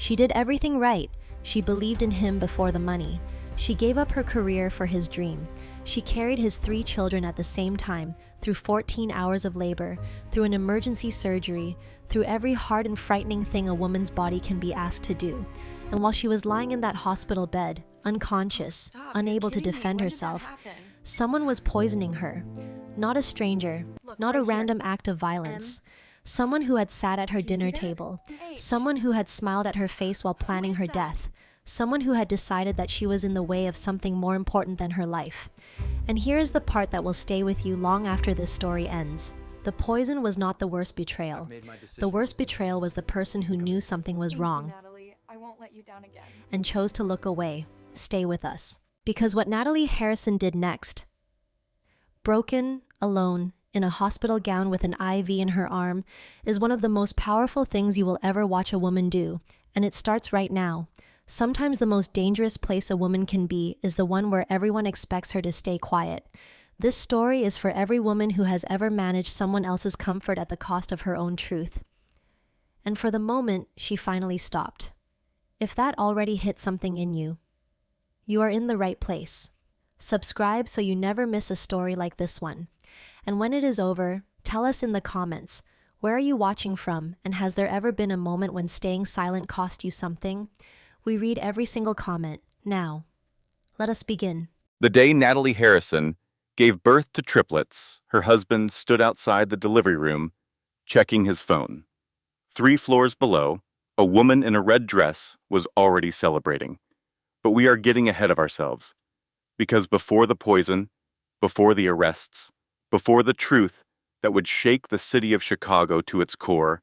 She did everything right. She believed in him before the money. She gave up her career for his dream. She carried his 3 children at the same time, through 14 hours of labor, through an emergency surgery, through every hard and frightening thing a woman's body can be asked to do. And while she was lying in that hospital bed, unconscious, unable to defend herself, someone was poisoning her. Not a stranger, not a random act of violence. Someone who had sat at her dinner table. Someone who had smiled at her face while planning her death. Someone who had decided that she was in the way of something more important than her life. And here is the part that will stay with you long after this story ends. The poison was not the worst betrayal. The worst betrayal was the person who knew something was wrong and chose to look away. Stay with us. Because what Natalie Harrison did next, broken, alone, in a hospital gown with an IV in her arm, is one of the most powerful things you will ever watch a woman do, and it starts right now. Sometimes the most dangerous place a woman can be is the one where everyone expects her to stay quiet. This story is for every woman who has ever managed someone else's comfort at the cost of her own truth. And for the moment, she finally stopped. If that already hit something in you, you are in the right place. Subscribe so you never miss a story like this one. And when it is over, tell us in the comments, where are you watching from, and has there ever been a moment when staying silent cost you something? We read every single comment. Now, let us begin. The day Natalie Harrison gave birth to triplets, her husband stood outside the delivery room, checking his phone. 3 floors below, a woman in a red dress was already celebrating. But we are getting ahead of ourselves. Because before the poison, before the arrests, before the truth that would shake the city of Chicago to its core,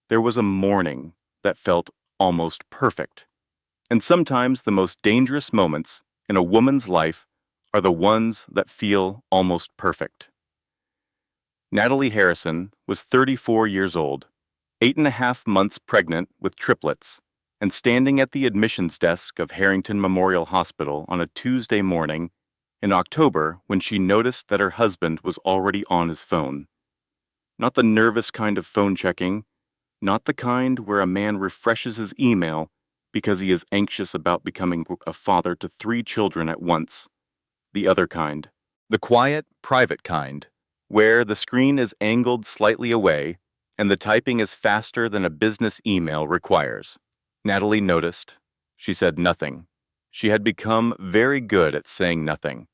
there was a morning that felt almost perfect. And sometimes the most dangerous moments in a woman's life are the ones that feel almost perfect. Natalie Harrison was 34 years old, 8.5 months pregnant with triplets, and standing at the admissions desk of Harrington Memorial Hospital on a Tuesday morning in October when she noticed that her husband was already on his phone. Not the nervous kind of phone checking, not the kind where a man refreshes his email because he is anxious about becoming a father to 3 children at once. The other kind. The quiet, private kind, where the screen is angled slightly away and the typing is faster than a business email requires. Natalie noticed. She said nothing. She had become very good at saying nothing.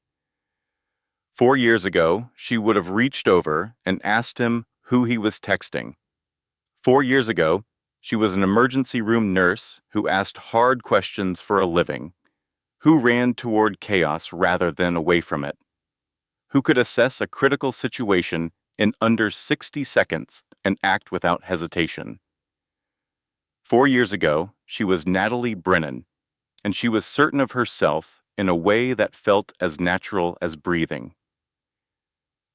4 years ago, she would have reached over and asked him who he was texting. 4 years ago, she was an emergency room nurse who asked hard questions for a living, who ran toward chaos rather than away from it, who could assess a critical situation in under 60 seconds and act without hesitation. 4 years ago, she was Natalie Brennan, and she was certain of herself in a way that felt as natural as breathing.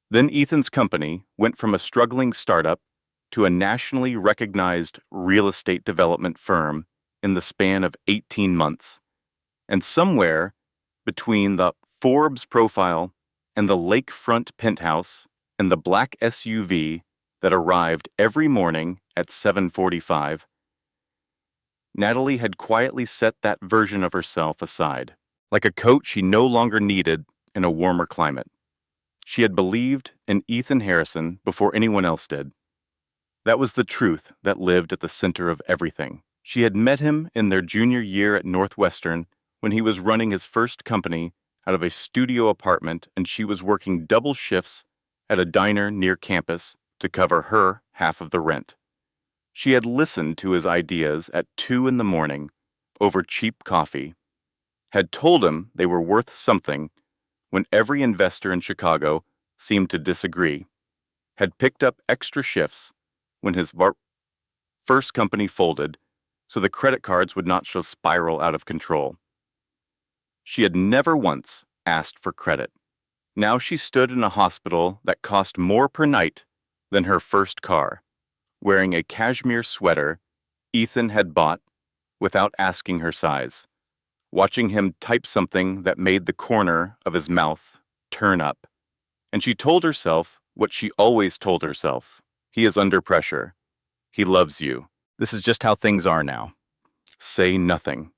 Then Ethan's company went from a struggling startup to a nationally recognized real estate development firm in the span of 18 months. And somewhere between the Forbes profile and the lakefront penthouse and the black SUV that arrived every morning at 7:45, Natalie had quietly set that version of herself aside, like a coat she no longer needed in a warmer climate. She had believed in Ethan Harrison before anyone else did. That was the truth that lived at the center of everything. She had met him in their junior year at Northwestern when he was running his first company out of a studio apartment and she was working double shifts at a diner near campus to cover her half of the rent. She had listened to his ideas at 2 in the morning over cheap coffee, had told him they were worth something when every investor in Chicago seemed to disagree, had picked up extra shifts when his first company folded so the credit cards would not just spiral out of control. She had never once asked for credit. Now she stood in a hospital that cost more per night than her first car, wearing a cashmere sweater Ethan had bought without asking her size, watching him type something that made the corner of his mouth turn up. And she told herself what she always told herself. He is under pressure. He loves you. This is just how things are now. Say nothing.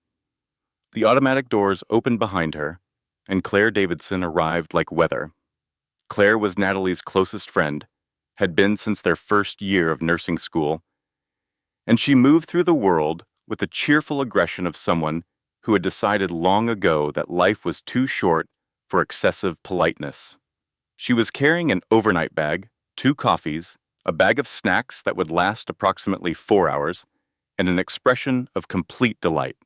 The automatic doors opened behind her, and Claire Davidson arrived like weather. Claire was Natalie's closest friend, had been since their first year of nursing school, and she moved through the world with the cheerful aggression of someone who had decided long ago that life was too short for excessive politeness. She was carrying an overnight bag, 2 coffees, a bag of snacks that would last approximately 4 hours, and an expression of complete delight.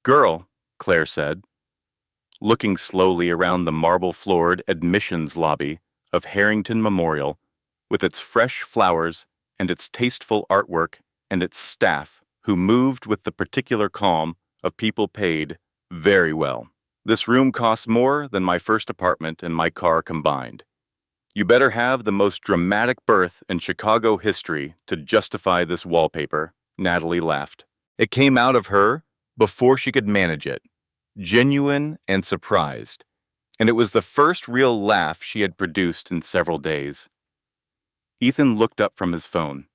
"Girl," Claire said, looking slowly around the marble-floored admissions lobby of Harrington Memorial, with its fresh flowers and its tasteful artwork and its staff who moved with the particular calm of people paid very well. "This room costs more than my first apartment and my car combined. You better have the most dramatic birth in Chicago history to justify this wallpaper," Natalie laughed. It came out of her before she could manage it, genuine and surprised, and it was the first real laugh she had produced in several days. Ethan looked up from his phone.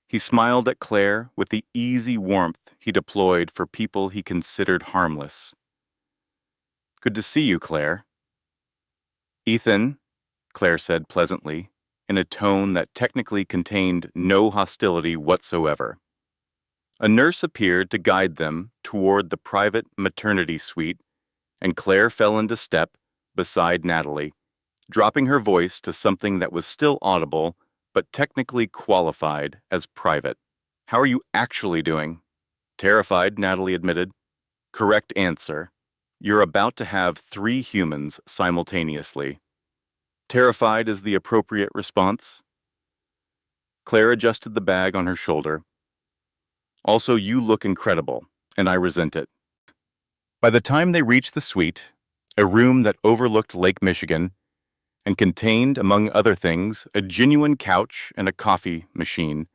He smiled at Claire with the easy warmth he deployed for people he considered harmless. "Good to see you, Claire." "Ethan," Claire said pleasantly, in a tone that technically contained no hostility whatsoever. A nurse appeared to guide them toward the private maternity suite, and Claire fell into step beside Natalie, dropping her voice to something that was still audible but technically qualified as private. "How are you actually doing?" "Terrified," Natalie admitted. "Correct answer. You're about to have 3 humans simultaneously." "Terrified" is the appropriate response. Claire adjusted the bag on her shoulder. "Also, you look incredible, and I resent it." By the time they reached the suite, a room that overlooked Lake Michigan, and contained, among other things, a genuine couch and a coffee machine,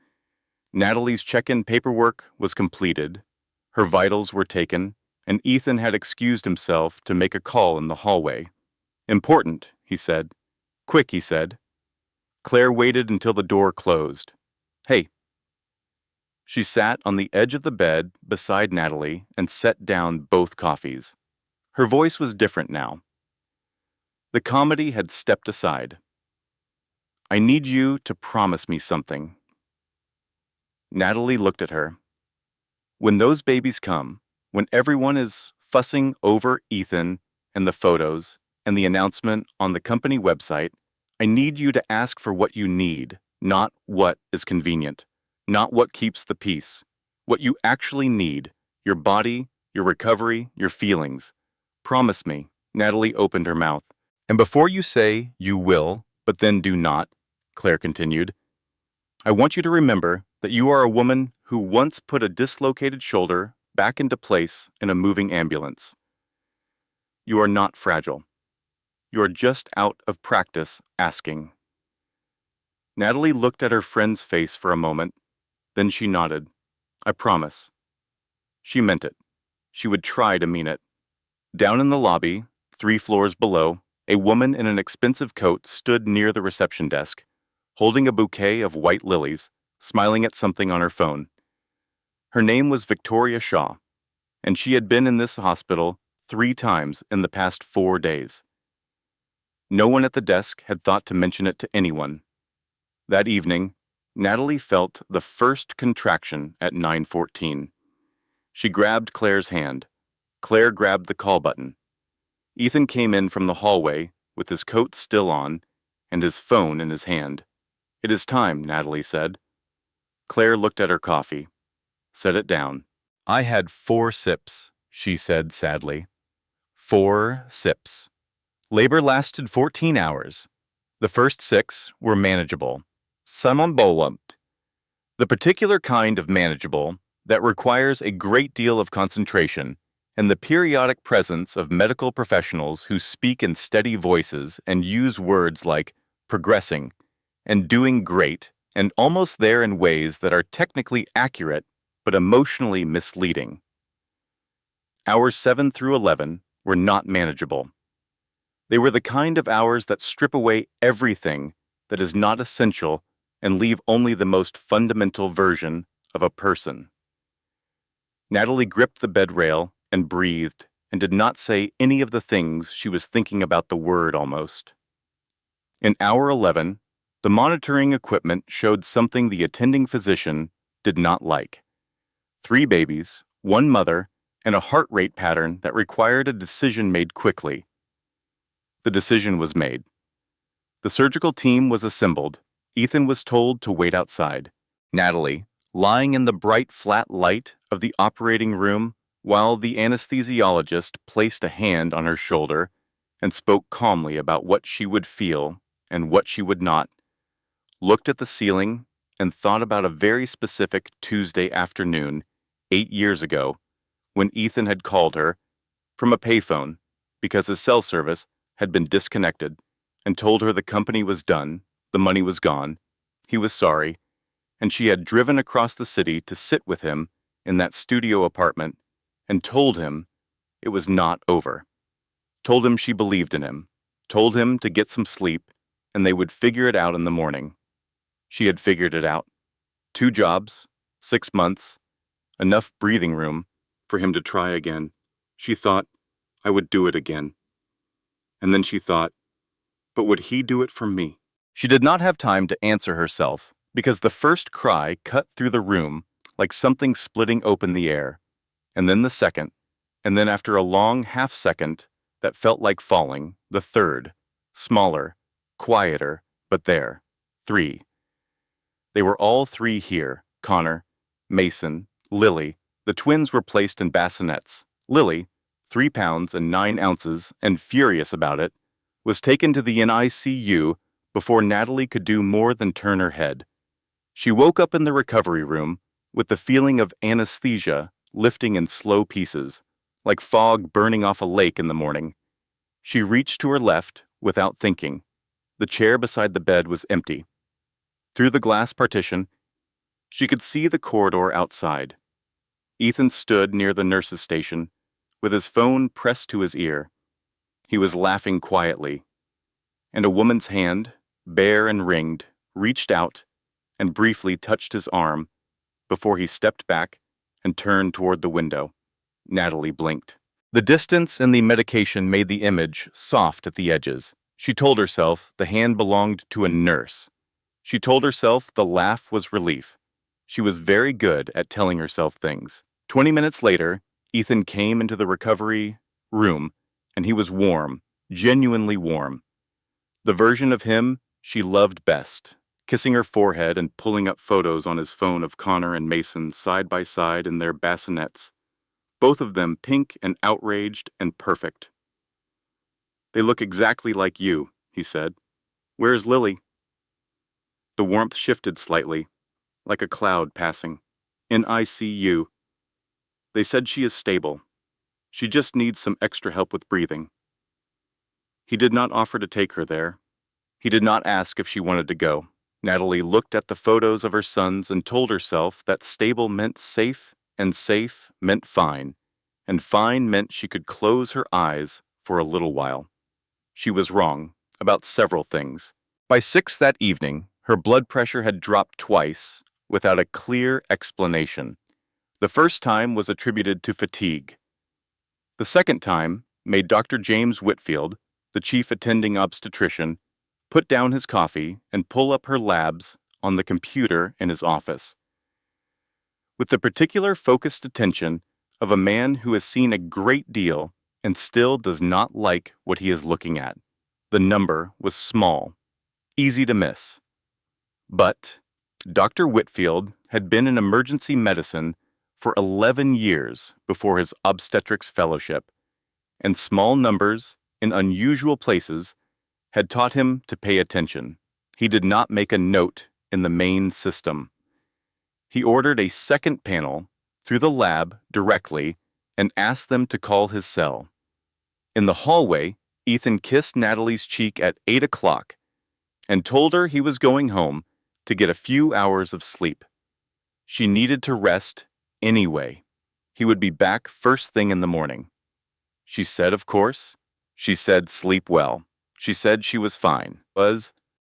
Natalie's check-in paperwork was completed, her vitals were taken, and Ethan had excused himself to make a call in the hallway. "Important," he said. "Quick," he said. Claire waited until the door closed. "Hey." She sat on the edge of the bed beside Natalie and set down both coffees. Her voice was different now. The comedy had stepped aside. "I need you to promise me something." Natalie looked at her. "When those babies come, when everyone is fussing over Ethan and the photos and the announcement on the company website, I need you to ask for what you need, not what is convenient, not what keeps the peace. What you actually need, your body, your recovery, your feelings. Promise me." Natalie opened her mouth. "And before you say you will, but then do not," Claire continued, "I want you to remember that you are a woman who once put a dislocated shoulder back into place in a moving ambulance. You are not fragile. You are just out of practice asking." Natalie looked at her friend's face for a moment, then she nodded. "I promise." She meant it. She would try to mean it. Down in the lobby, 3 floors below, a woman in an expensive coat stood near the reception desk, holding a bouquet of white lilies, smiling at something on her phone. Her name was Victoria Shaw, and she had been in this hospital 3 times in the past 4 days. No one at the desk had thought to mention it to anyone. That evening, Natalie felt the first contraction at 9:14. She grabbed Claire's hand. Claire grabbed the call button. Ethan came in from the hallway with his coat still on and his phone in his hand. "It is time," Natalie said. Claire looked at her coffee. Set it down. "I had 4 sips," she said sadly. 4 sips. Labor lasted 14 hours. The first 6 were manageable. Samambola. The particular kind of manageable that requires a great deal of concentration and the periodic presence of medical professionals who speak in steady voices and use words like progressing and doing great and almost there in ways that are technically accurate but emotionally misleading. Hours 7 through 11 were not manageable. They were the kind of hours that strip away everything that is not essential and leave only the most fundamental version of a person. Natalie gripped the bed rail and breathed and did not say any of the things she was thinking about the word almost. In hour 11, the monitoring equipment showed something the attending physician did not like. 3 babies, 1 mother, and a heart rate pattern that required a decision made quickly. The decision was made. The surgical team was assembled. Ethan was told to wait outside. Natalie, lying in the bright, flat light of the operating room, while the anesthesiologist placed a hand on her shoulder and spoke calmly about what she would feel and what she would not, looked at the ceiling and thought about a very specific Tuesday afternoon 8 years ago when Ethan had called her from a payphone because his cell service had been disconnected and told her the company was done, the money was gone, he was sorry, and she had driven across the city to sit with him in that studio apartment and told him it was not over. Told him she believed in him, told him to get some sleep, and they would figure it out in the morning. She had figured it out. 2 jobs, 6 months, enough breathing room for him to try again. She thought, I would do it again. And then she thought, but would he do it for me? She did not have time to answer herself because the first cry cut through the room like something splitting open the air, and then the second, and then after a long half-second that felt like falling, the third, smaller, quieter, but there, 3. They were all 3 here, Connor, Mason, Lily. The twins were placed in bassinets. Lily, 3 pounds and 9 ounces, and furious about it, was taken to the NICU before Natalie could do more than turn her head. She woke up in the recovery room with the feeling of anesthesia lifting in slow pieces, like fog burning off a lake in the morning. She reached to her left without thinking. The chair beside the bed was empty. Through the glass partition, she could see the corridor outside. Ethan stood near the nurse's station, with his phone pressed to his ear. He was laughing quietly, and a woman's hand, bare and ringed, reached out and briefly touched his arm before he stepped back and turned toward the window. Natalie blinked. The distance and the medication made the image soft at the edges. She told herself the hand belonged to a nurse. She told herself the laugh was relief. She was very good at telling herself things. 20 minutes later, Ethan came into the recovery room, and he was warm, genuinely warm. The version of him she loved best, kissing her forehead and pulling up photos on his phone of Connor and Mason side by side in their bassinets, both of them pink and outraged and perfect. They look exactly like you, he said. Where's Lily? The warmth shifted slightly, like a cloud passing. In ICU. They said she is stable. She just needs some extra help with breathing. He did not offer to take her there. He did not ask if she wanted to go. Natalie looked at the photos of her sons and told herself that stable meant safe, and safe meant fine, and fine meant she could close her eyes for a little while. She was wrong about several things. By 6 that evening, her blood pressure had dropped twice without a clear explanation. The first time was attributed to fatigue. The second time made Dr. James Whitfield, the chief attending obstetrician, put down his coffee and pull up her labs on the computer in his office. With the particular focused attention of a man who has seen a great deal and still does not like what he is looking at. The number was small, easy to miss. But Dr. Whitfield had been in emergency medicine for 11 years before his obstetrics fellowship, and small numbers in unusual places had taught him to pay attention. He did not make a note in the main system. He ordered a second panel through the lab directly and asked them to call his cell. In the hallway, Ethan kissed Natalie's cheek at 8 o'clock and told her he was going home to get a few hours of sleep. She needed to rest anyway. He would be back first thing in the morning. She said, of course. She said, sleep well. She said she was fine.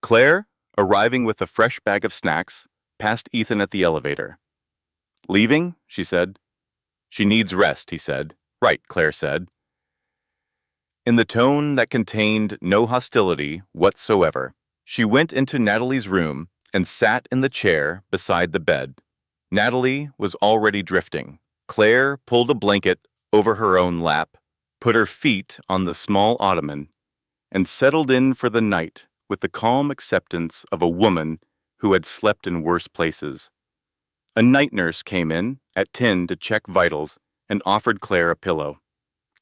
Claire, arriving with a fresh bag of snacks, passed Ethan at the elevator. Leaving? She said. She needs rest, he said. Right, Claire said, in the tone that contained no hostility whatsoever. She went into Natalie's room and sat in the chair beside the bed. Natalie was already drifting. Claire pulled a blanket over her own lap, put her feet on the small ottoman, and settled in for the night with the calm acceptance of a woman who had slept in worse places. A night nurse came in at 10 to check vitals and offered Claire a pillow.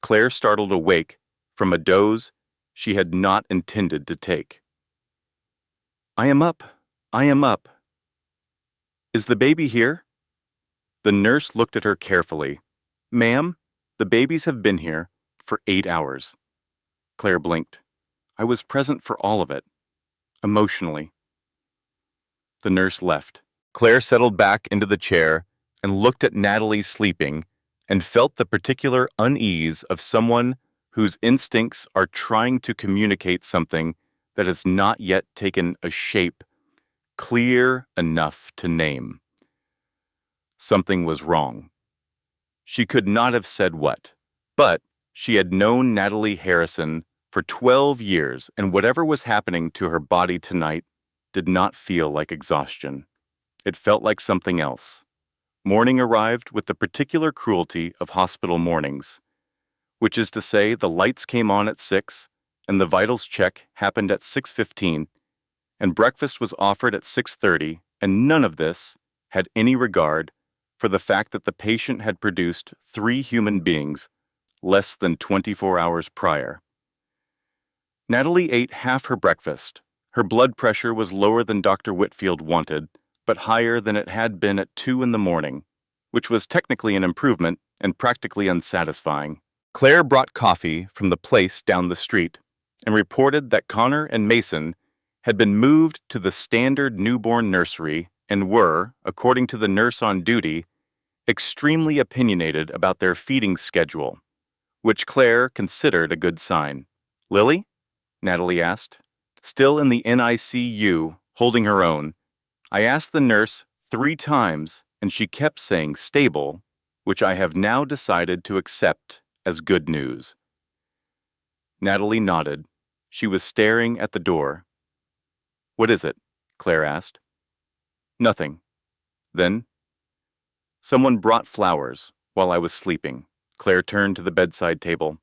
Claire startled awake from a doze she had not intended to take. "I am up. I am up. Is the baby here?" The nurse looked at her carefully. "Ma'am, the babies have been here for 8 hours." Claire blinked. "I was present for all of it. Emotionally." The nurse left. Claire settled back into the chair and looked at Natalie sleeping and felt the particular unease of someone whose instincts are trying to communicate something that has not yet taken a shape clear enough to name. Something was wrong. She could not have said what, but she had known Natalie Harrison for 12 years, and whatever was happening to her body tonight did not feel like exhaustion. It felt like something else. Morning arrived with the particular cruelty of hospital mornings, which is to say the lights came on at 6, and the vitals check happened at 6:15, and breakfast was offered at 6:30, and none of this had any regard for the fact that the patient had produced 3 human beings less than 24 hours prior. Natalie ate half her breakfast. Her blood pressure was lower than Dr. Whitfield wanted, but higher than it had been at 2 in the morning, which was technically an improvement and practically unsatisfying. Claire brought coffee from the place down the street and reported that Connor and Mason had been moved to the standard newborn nursery and were, according to the nurse on duty, extremely opinionated about their feeding schedule, which Claire considered a good sign. "Lily?" Natalie asked. Still in the NICU, holding her own, I asked the nurse 3 times, and she kept saying stable, which I have now decided to accept as good news. Natalie nodded. She was staring at the door. "What is it?" Claire asked. "Nothing." Then, "Someone brought flowers while I was sleeping." Claire turned to the bedside table.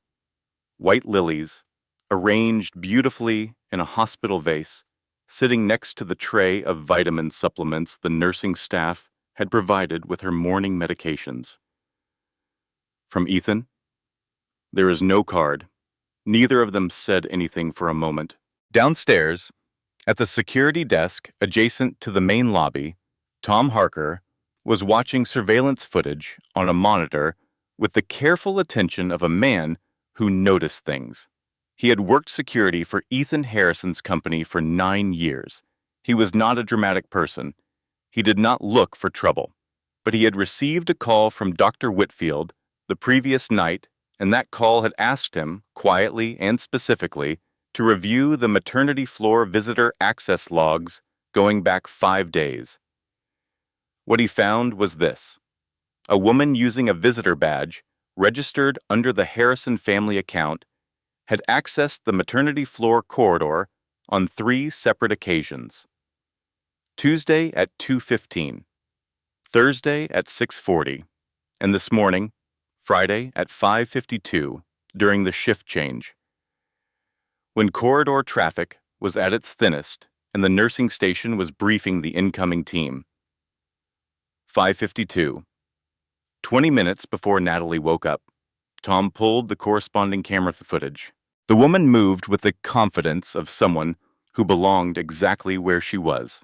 White lilies, arranged beautifully in a hospital vase, sitting next to the tray of vitamin supplements the nursing staff had provided with her morning medications. "From Ethan?" There is no card. Neither of them said anything for a moment. Downstairs, at the security desk adjacent to the main lobby, Tom Harker was watching surveillance footage on a monitor with the careful attention of a man who noticed things. He had worked security for Ethan Harrison's company for 9 years. He was not a dramatic person. He did not look for trouble. But he had received a call from Dr. Whitfield the previous night, and that call had asked him, quietly and specifically, to review the maternity floor visitor access logs going back 5 days. What he found was this: a woman using a visitor badge, registered under the Harrison family account, had accessed the maternity floor corridor on 3 separate occasions. Tuesday at 2:15, Thursday at 6:40, and this morning, Friday at 5:52, during the shift change. When corridor traffic was at its thinnest and the nursing station was briefing the incoming team. 5:52. 20 minutes before Natalie woke up, Tom pulled the corresponding camera footage. The woman moved with the confidence of someone who belonged exactly where she was.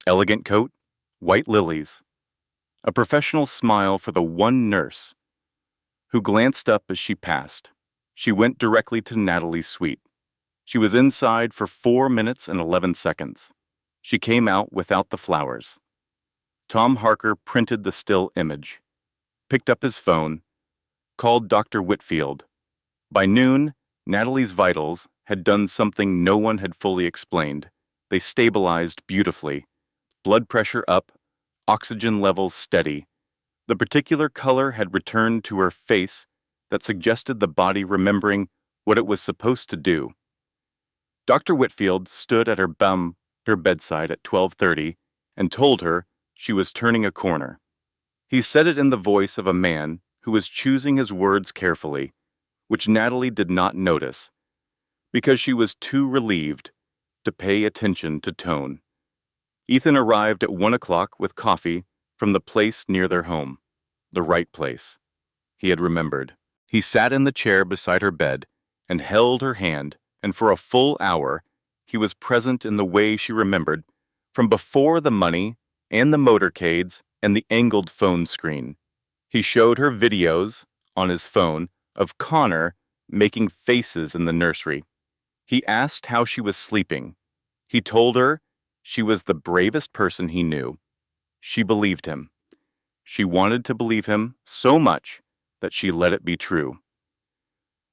Elegant coat, white lilies, a professional smile for the one nurse who glanced up as she passed. She went directly to Natalie's suite. She was inside for 4 minutes and 11 seconds. She came out without the flowers. Tom Harker printed the still image, picked up his phone, called Dr. Whitfield. By noon, Natalie's vitals had done something no one had fully explained. They stabilized beautifully, blood pressure up, oxygen levels steady, The particular color had returned to her face that suggested the body remembering what it was supposed to do. Dr. Whitfield stood at her bedside at 12:30 and told her she was turning a corner. He said it in the voice of a man who was choosing his words carefully, which Natalie did not notice, because she was too relieved to pay attention to tone. Ethan arrived at 1 o'clock with coffee from the place near their home, the right place. He had remembered. He sat in the chair beside her bed and held her hand, and for a full hour he was present in the way she remembered, from before the money and the motorcades and the angled phone screen. He showed her videos on his phone of Connor making faces in the nursery. He asked how she was sleeping. He told her she was the bravest person he knew. She believed him. She wanted to believe him so much that she let it be true.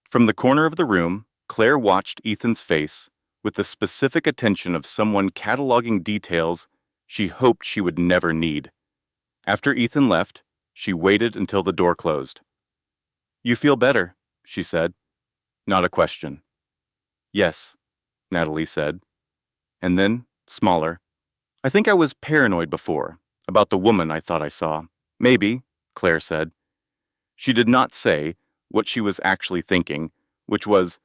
From the corner of the room, Claire watched Ethan's face with the specific attention of someone cataloging details she hoped she would never need. After Ethan left, she waited until the door closed. "You feel better," she said. Not a question. "Yes," Natalie said. And then, smaller, "I think I was paranoid before, about the woman I thought I saw." "Maybe," Claire said. She did not say what she was actually thinking, which was,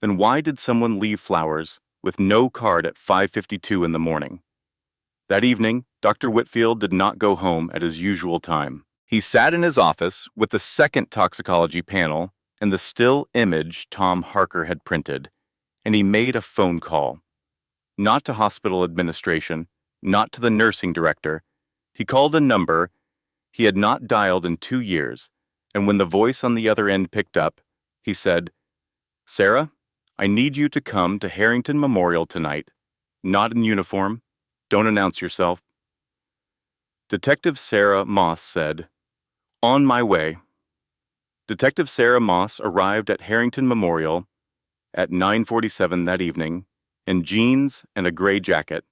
then why did someone leave flowers with no card at 5:52 in the morning? That evening, Dr. Whitfield did not go home at his usual time. He sat in his office with the second toxicology panel and the still image Tom Harker had printed, and he made a phone call. Not to hospital administration, not to the nursing director. He called a number he had not dialed in 2 years, and when the voice on the other end picked up, he said, "Sarah, I need you to come to Harrington Memorial tonight. Not in uniform. Don't announce yourself." Detective Sarah Moss said, "On my way." Detective Sarah Moss arrived at Harrington Memorial at 9:47 that evening in jeans and a gray jacket.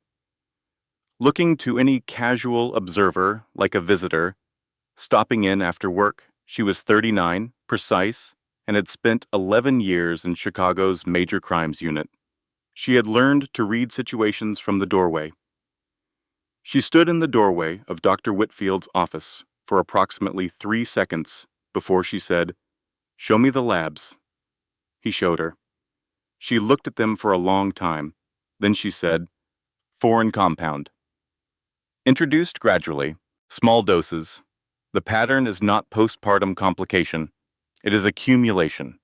Looking to any casual observer like a visitor, stopping in after work, she was 39, precise, and had spent 11 years in Chicago's major crimes unit. She had learned to read situations from the doorway. She stood in the doorway of Dr. Whitfield's office for approximately 3 seconds before she said, "Show me the labs." He showed her. She looked at them for a long time. Then she said, "Foreign compound. Introduced gradually, small doses. The pattern is not postpartum complication. It is accumulation."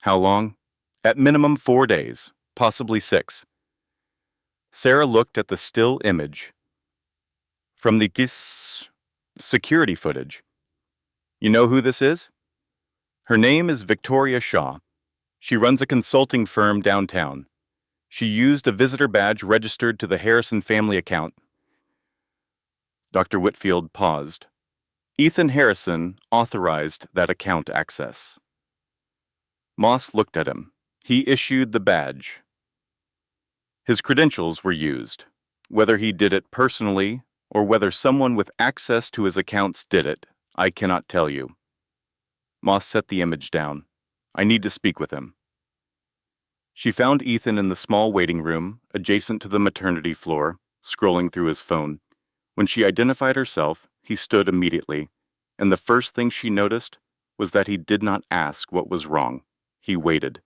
"How long?" "At minimum 4 days, possibly 6. Sarah looked at the still image from the GIS security footage. "You know who this is?" "Her name is Victoria Shaw. She runs a consulting firm downtown. She used a visitor badge registered to the Harrison family account." Dr. Whitfield paused. "Ethan Harrison authorized that account access." Moss looked at him. "He issued the badge. His credentials were used. Whether he did it personally or whether someone with access to his accounts did it, I cannot tell you." Moss set the image down. "I need to speak with him." She found Ethan in the small waiting room adjacent to the maternity floor, scrolling through his phone. When she identified herself, he stood immediately, and the first thing she noticed was that he did not ask what was wrong. He waited.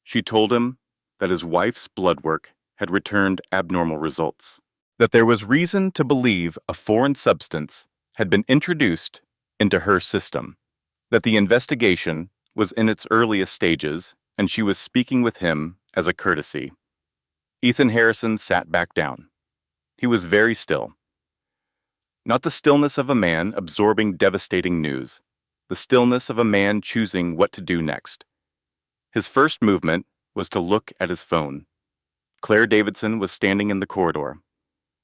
She told him that his wife's blood work had returned abnormal results, that there was reason to believe a foreign substance had been introduced into her system, that the investigation was in its earliest stages, and she was speaking with him as a courtesy. Ethan Harrison sat back down. He was very still. Not the stillness of a man absorbing devastating news, the stillness of a man choosing what to do next. His first movement was to look at his phone. Claire Davidson was standing in the corridor.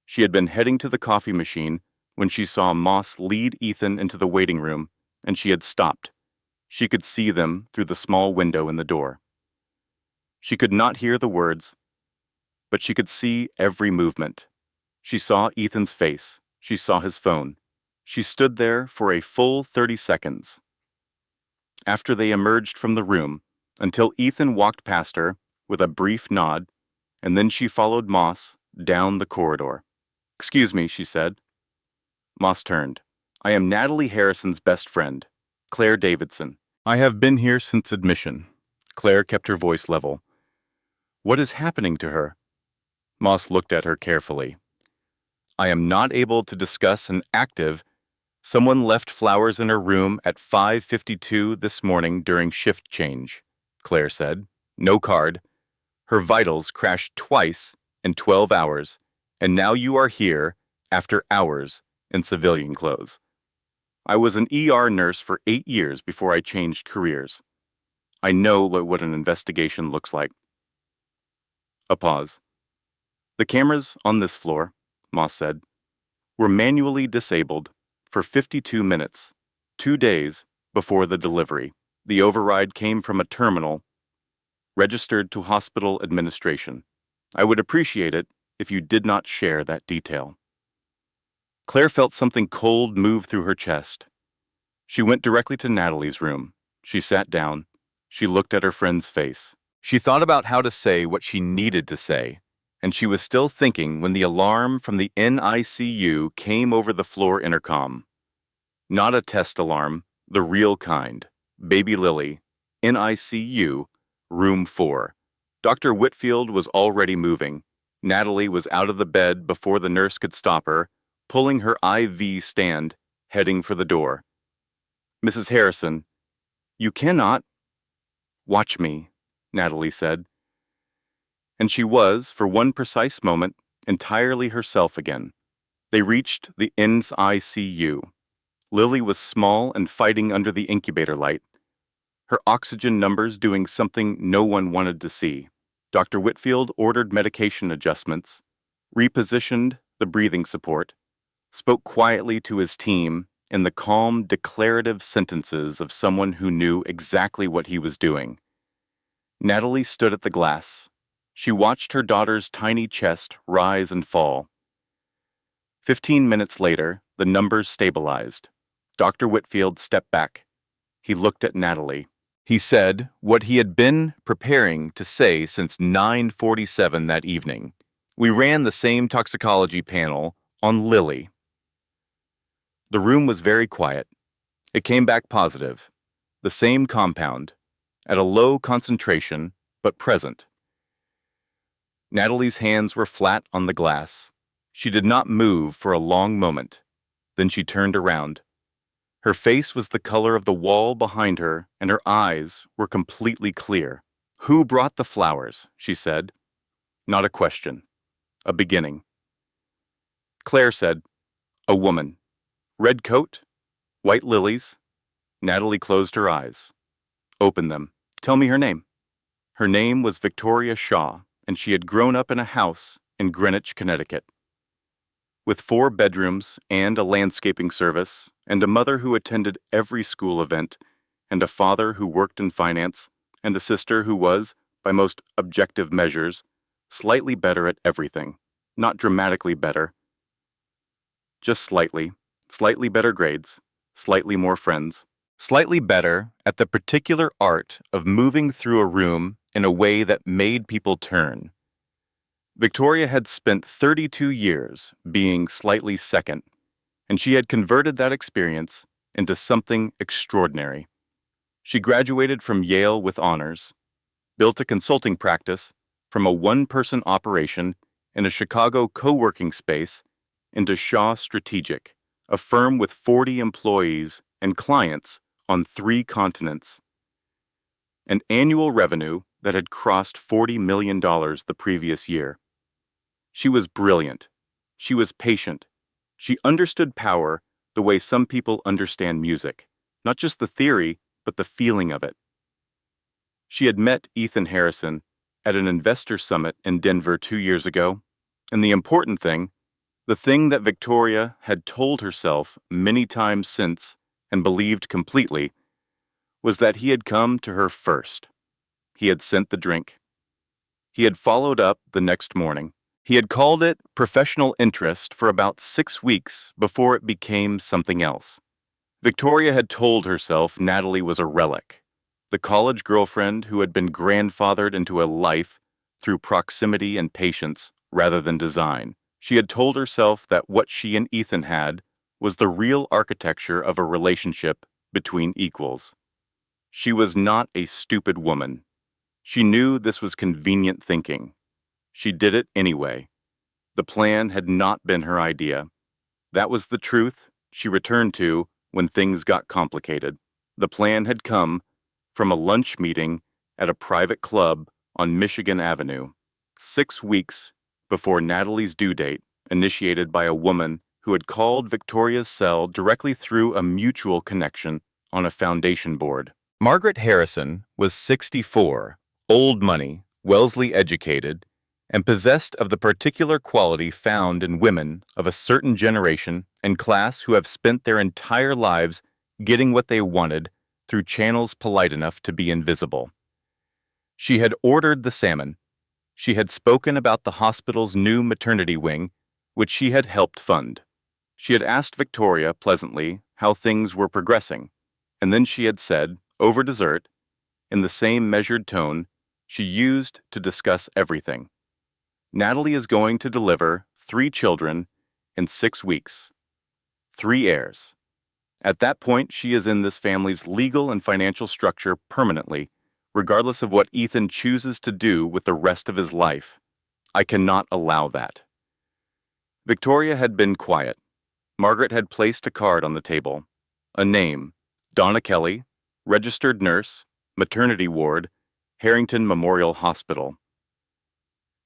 She had been heading to the coffee machine when she saw Moss lead Ethan into the waiting room, and she had stopped. She could see them through the small window in the door. She could not hear the words, but she could see every movement. She saw Ethan's face. She saw his phone. She stood there for a full 30 seconds after they emerged from the room until Ethan walked past her with a brief nod, and then she followed Moss down the corridor. "Excuse me," she said. Moss turned. "I am Natalie Harrison's best friend, Claire Davidson. I have been here since admission." Claire kept her voice level. "What is happening to her?" Moss looked at her carefully. "I am not able to discuss an active. Someone left flowers in her room at 5:52 this morning during shift change," Claire said. "No card. Her vitals crashed twice in 12 hours, and now you are here after hours in civilian clothes. I was an ER nurse for 8 years before I changed careers. I know what an investigation looks like." A pause. "The cameras on this floor," Moss said, "were manually disabled for 52 minutes, 2 days before the delivery. The override came from a terminal registered to hospital administration. I would appreciate it if you did not share that detail." Claire felt something cold move through her chest. She went directly to Natalie's room. She sat down. She looked at her friend's face. She thought about how to say what she needed to say, and she was still thinking when the alarm from the NICU came over the floor intercom. Not a test alarm, the real kind. "Baby Lily, NICU, room 4. Dr. Whitfield was already moving. Natalie was out of the bed before the nurse could stop her, pulling her IV stand, heading for the door. "Mrs. Harrison, you cannot—" "Watch me," Natalie said. And she was, for one precise moment, entirely herself again. They reached the NICU. Lily was small and fighting under the incubator light, her oxygen numbers doing something no one wanted to see. Dr. Whitfield ordered medication adjustments, repositioned the breathing support, spoke quietly to his team in the calm, declarative sentences of someone who knew exactly what he was doing. Natalie stood at the glass. She watched her daughter's tiny chest rise and fall. 15 minutes later, the numbers stabilized. Dr. Whitfield stepped back. He looked at Natalie. He said what he had been preparing to say since 9:47 that evening. "We ran the same toxicology panel on Lily." The room was very quiet. It came back positive. The same compound, at a low concentration, but present. Natalie's hands were flat on the glass. She did not move for a long moment. Then she turned around. Her face was the color of the wall behind her, and her eyes were completely clear. "Who brought the flowers?" she said. Not a question. A beginning. Claire said, "A woman. Red coat, white lilies." Natalie closed her eyes. "Open them. Tell me her name." Her name was Victoria Shaw, and she had grown up in a house in Greenwich, Connecticut, with 4 bedrooms and a landscaping service, and a mother who attended every school event, and a father who worked in finance, and a sister who was, by most objective measures, slightly better at everything. Not dramatically better. Just slightly better grades, slightly more friends, slightly better at the particular art of moving through a room in a way that made people turn. Victoria had spent 32 years being slightly second, and she had converted that experience into something extraordinary. She graduated from Yale with honors, built a consulting practice from a one-person operation in a Chicago co-working space into Shaw Strategic, a firm with 40 employees and clients on 3 continents, and annual revenue that had crossed $40 million the previous year. She was brilliant. She was patient. She understood power the way some people understand music, not just the theory, but the feeling of it. She had met Ethan Harrison at an investor summit in Denver 2 years ago, and the important thing, the thing that Victoria had told herself many times since and believed completely, was that he had come to her first. He had sent the drink. He had followed up the next morning. He had called it professional interest for about 6 weeks before it became something else. Victoria had told herself Natalie was a relic, the college girlfriend who had been grandfathered into a life through proximity and patience rather than design. She had told herself that what she and Ethan had was the real architecture of a relationship between equals. She was not a stupid woman. She knew this was convenient thinking. She did it anyway. The plan had not been her idea. That was the truth she returned to when things got complicated. The plan had come from a lunch meeting at a private club on Michigan Avenue, 6 weeks before Natalie's due date, initiated by a woman who had called Victoria's cell directly through a mutual connection on a foundation board. Margaret Harrison was 64, old money, Wellesley educated, and possessed of the particular quality found in women of a certain generation and class who have spent their entire lives getting what they wanted through channels polite enough to be invisible. She had ordered the salmon. She had spoken about the hospital's new maternity wing, which she had helped fund. She had asked Victoria pleasantly how things were progressing, and then she had said, over dessert, in the same measured tone she used to discuss everything, Natalie is going to deliver 3 children in 6 weeks. 3 heirs. At that point, she is in this family's legal and financial structure permanently, regardless of what Ethan chooses to do with the rest of his life. I cannot allow that. Victoria had been quiet. Margaret had placed a card on the table. A name, Donna Kelly, registered nurse, maternity ward, Harrington Memorial Hospital.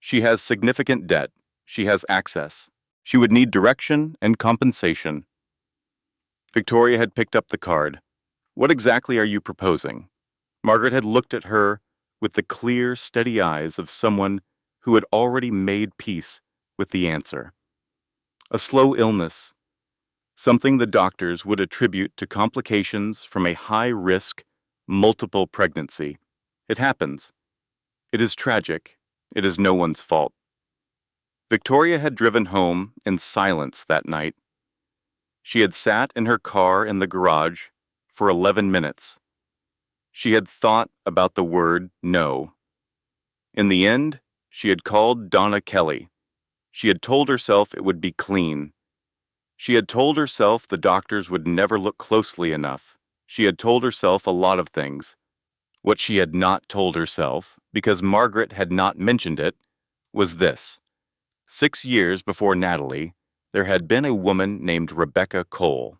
She has significant debt. She has access. She would need direction and compensation. Victoria had picked up the card. What exactly are you proposing? Margaret had looked at her with the clear, steady eyes of someone who had already made peace with the answer. A slow illness, something the doctors would attribute to complications from a high-risk, multiple pregnancy. It happens. It is tragic. It is no one's fault. Victoria had driven home in silence that night. She had sat in her car in the garage for 11 minutes. She had thought about the word no. In the end, she had called Donna Kelly. She had told herself it would be clean. She had told herself the doctors would never look closely enough. She had told herself a lot of things. What she had not told herself, because Margaret had not mentioned it, was this. 6 years before Natalie, there had been a woman named Rebecca Cole,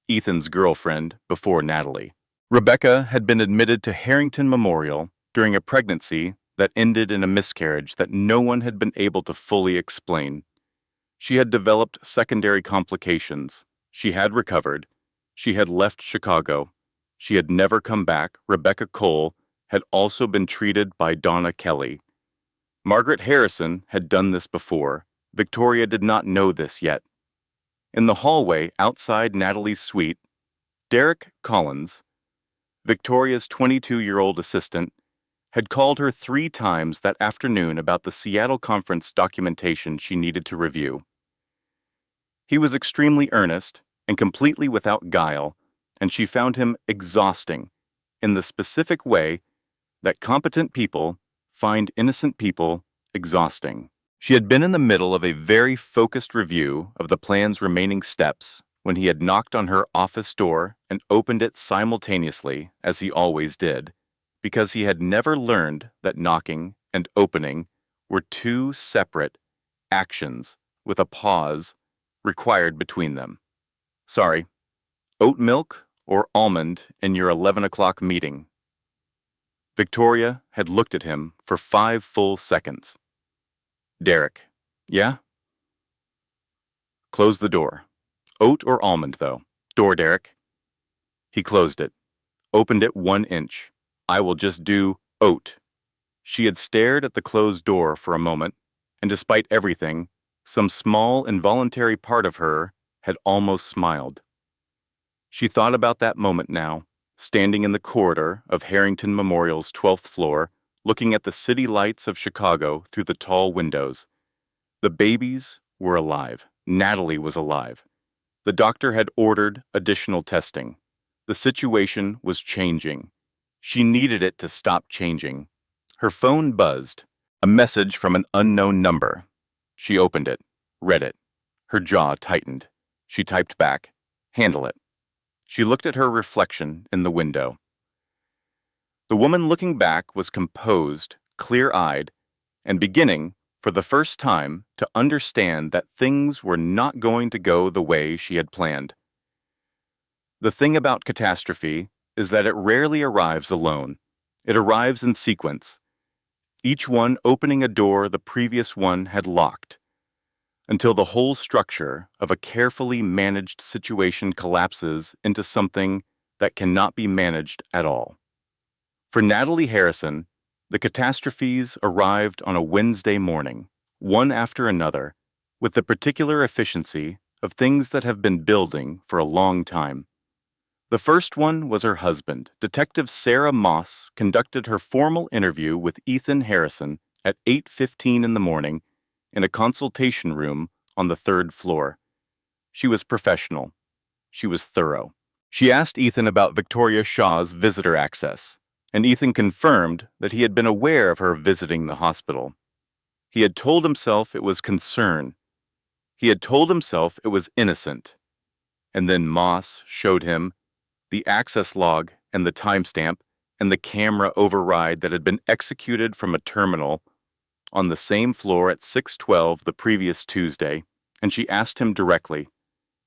Ethan's girlfriend before Natalie. Rebecca had been admitted to Harrington Memorial during a pregnancy that ended in a miscarriage that no one had been able to fully explain. She had developed secondary complications. She had recovered. She had left Chicago. She had never come back. Rebecca Cole had also been treated by Donna Kelly. Margaret Harrison had done this before. Victoria did not know this yet. In the hallway outside Natalie's suite, Derek Collins, Victoria's 22-year-old assistant, had called her 3 times that afternoon about the Seattle conference documentation she needed to review. He was extremely earnest and completely without guile, and she found him exhausting in the specific way that competent people find innocent people exhausting. She had been in the middle of a very focused review of the plan's remaining steps when he had knocked on her office door and opened it simultaneously, as he always did, because he had never learned that knocking and opening were 2 separate actions with a pause required between them. Sorry, oat milk or almond in your 11 o'clock meeting? Victoria had looked at him for 5 full seconds. Derek, yeah? Close the door. Oat or almond, though? Door, Derek. He closed it, opened it 1 inch. I will just do oat. She had stared at the closed door for a moment, and despite everything, some small involuntary part of her had almost smiled. She thought about that moment now, standing in the corridor of Harrington Memorial's 12th floor, looking at the city lights of Chicago through the tall windows. The babies were alive. Natalie was alive. The doctor had ordered additional testing. The situation was changing. She needed it to stop changing. Her phone buzzed. A message from an unknown number. She opened it, read it. Her jaw tightened. She typed back, "Handle it." She looked at her reflection in the window. The woman looking back was composed, clear-eyed, and beginning, for the first time, to understand that things were not going to go the way she had planned. The thing about catastrophe is that it rarely arrives alone. It arrives in sequence, each one opening a door the previous one had locked, until the whole structure of a carefully managed situation collapses into something that cannot be managed at all. For Natalie Harrison, the catastrophes arrived on a Wednesday morning, one after another, with the particular efficiency of things that have been building for a long time. The first one was her husband. Detective Sarah Moss conducted her formal interview with Ethan Harrison at 8:15 in the morning in a consultation room on the 3rd floor. She was professional. She was thorough. She asked Ethan about Victoria Shaw's visitor access, and Ethan confirmed that he had been aware of her visiting the hospital. He had told himself it was concern. He had told himself it was innocent. And then Moss showed him the access log and the timestamp and the camera override that had been executed from a terminal on the same floor at 6:12 the previous Tuesday, and she asked him directly,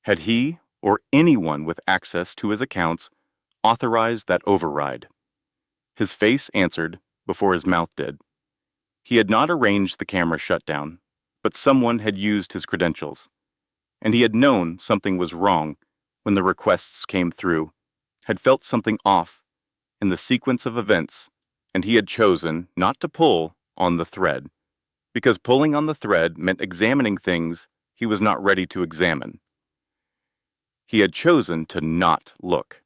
had he or anyone with access to his accounts authorized that override? His face answered before his mouth did. He had not arranged the camera shutdown, but someone had used his credentials, and he had known something was wrong when the requests came through, had felt something off in the sequence of events, and he had chosen not to pull on the thread, because pulling on the thread meant examining things he was not ready to examine. He had chosen to not look.